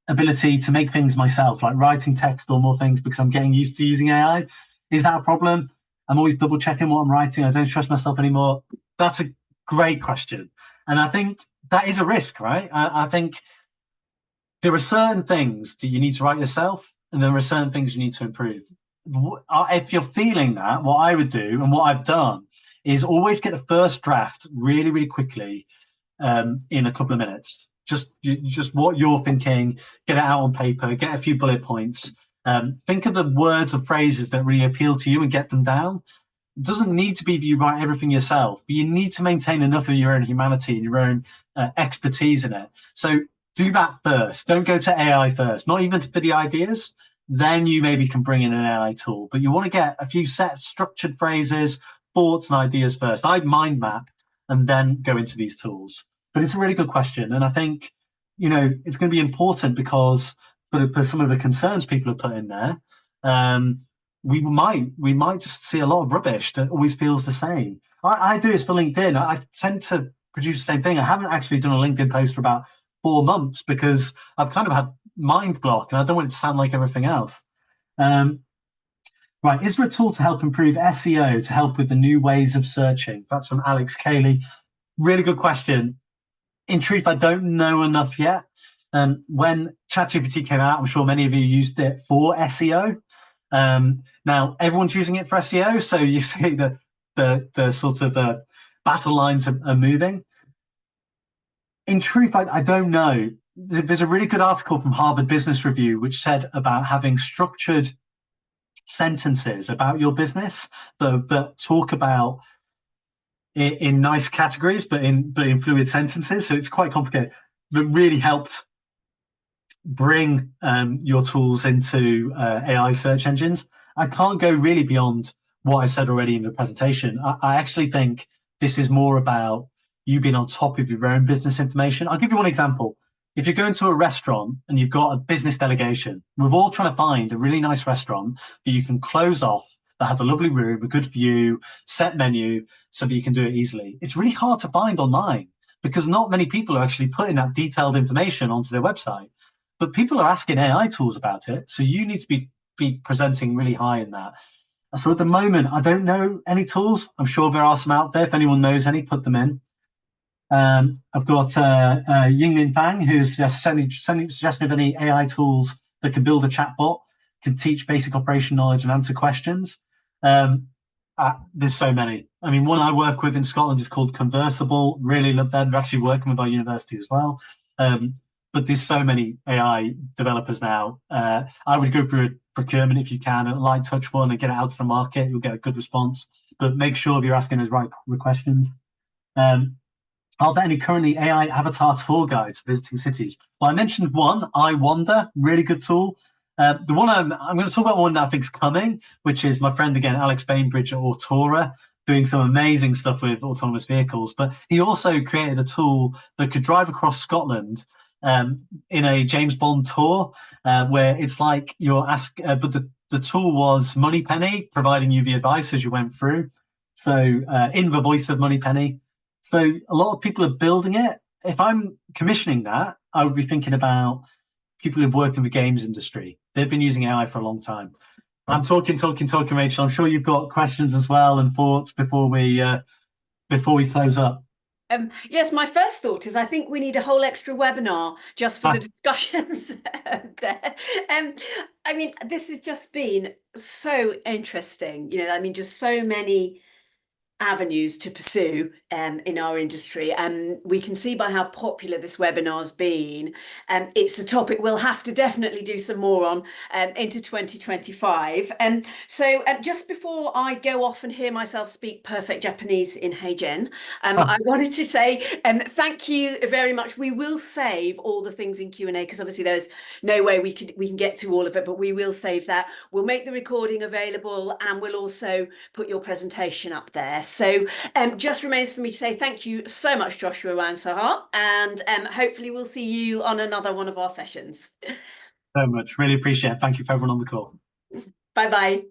ability to make things myself, like writing text or more things because I'm getting used to using AI. Is that a problem? I'm always double checking what I'm writing. I don't trust myself anymore. That's a great question. And I think that is a risk, right? I think there are certain things that you need to write yourself, and there are certain things you need to improve. If you're feeling that, what I would do and what I've done is always get the first draft really, really quickly in a couple of minutes. Just what you're thinking, get it out on paper, get a few bullet points. Think of the words or phrases that really appeal to you and get them down. It doesn't need to be you write everything yourself, but you need to maintain enough of your own humanity and your own expertise in it. So do that first. Don't go to AI first, not even for the ideas. Then you maybe can bring in an AI tool, but you want to get a few set structured phrases, thoughts, and ideas first. I'd mind map and then go into these tools. But it's a really good question, and I think it's going to be important because for some of the concerns people have put in there, we might just see a lot of rubbish that always feels the same. I do this for LinkedIn. I tend to produce the same thing. I haven't actually done a LinkedIn post for about 4 months because I've kind of had mind block and I don't want it to sound like everything else. Right, is there a tool to help improve SEO to help with the new ways of searching? That's from Alex Cayley. Really good question. In truth, I don't know enough yet. When ChatGPT came out, I'm sure many of you used it for SEO. Now everyone's using it for SEO, so you see the sort of battle lines are moving. In truth, I don't know. There's a really good article from Harvard Business Review which said about having structured sentences about your business that talk about it in nice categories, but in fluid sentences. So it's quite complicated. That really helped bring your tools into AI search engines. I can't go really beyond what I said already in the presentation. I actually think this is more about you being on top of your own business information. I'll give you one example. If you're going to a restaurant and you've got a business delegation, we're all trying to find a really nice restaurant that you can close off, that has a lovely room, a good view, set menu, so that you can do it easily. It's really hard to find online because not many people are actually putting that detailed information onto their website. But people are asking AI tools about it, so you need to be presenting really high in that. So at the moment, I don't know any tools. I'm sure there are some out there. If anyone knows any, put them in. I've got Yingmin Fang, who's sending a suggestion of any AI tools that can build a chatbot, can teach basic operation knowledge and answer questions. There's so many. I mean, one I work with in Scotland is called Conversable. Really love them. They're actually working with our university as well. But there's so many AI developers now. I would go through a procurement if you can, a light touch one, and get it out to the market. You'll get a good response. But make sure you're asking those right questions. Are there any currently AI avatar tour guides for visiting cities? Well, I mentioned one, I Wander, really good tool. The one I'm going to talk about one that I think is coming, which is my friend again, Alex Bainbridge at Autora, doing some amazing stuff with autonomous vehicles. But he also created a tool that could drive across Scotland in a James Bond tour, where it's like you're asked, but the tool was Moneypenny, providing you the advice as you went through. So in the voice of Moneypenny. So a lot of people are building it. If I'm commissioning that, I would be thinking about people who've worked in the games industry. They've been using AI for a long time. I'm talking, Rachel. I'm sure you've got questions as well and thoughts before we close up. Yes, my first thought is I think we need a whole extra webinar just for the discussions there. I mean, this has just been so interesting. I mean, just so many avenues to pursue in our industry, and we can see by how popular this webinar's been. It's a topic we'll have to definitely do some more on into 2025. So just before I go off and hear myself speak perfect Japanese in Heijen, I wanted to say thank you very much. We will save all the things in Q&A because obviously there's no way we can get to all of it, but we will save that. We'll make the recording available and we'll also put your presentation up there. So just remains for me to say thank you so much, Joshua Ryan-Saha, and hopefully we'll see you on another one of our sessions. So much. Really appreciate it. Thank you for everyone on the call. Bye-bye.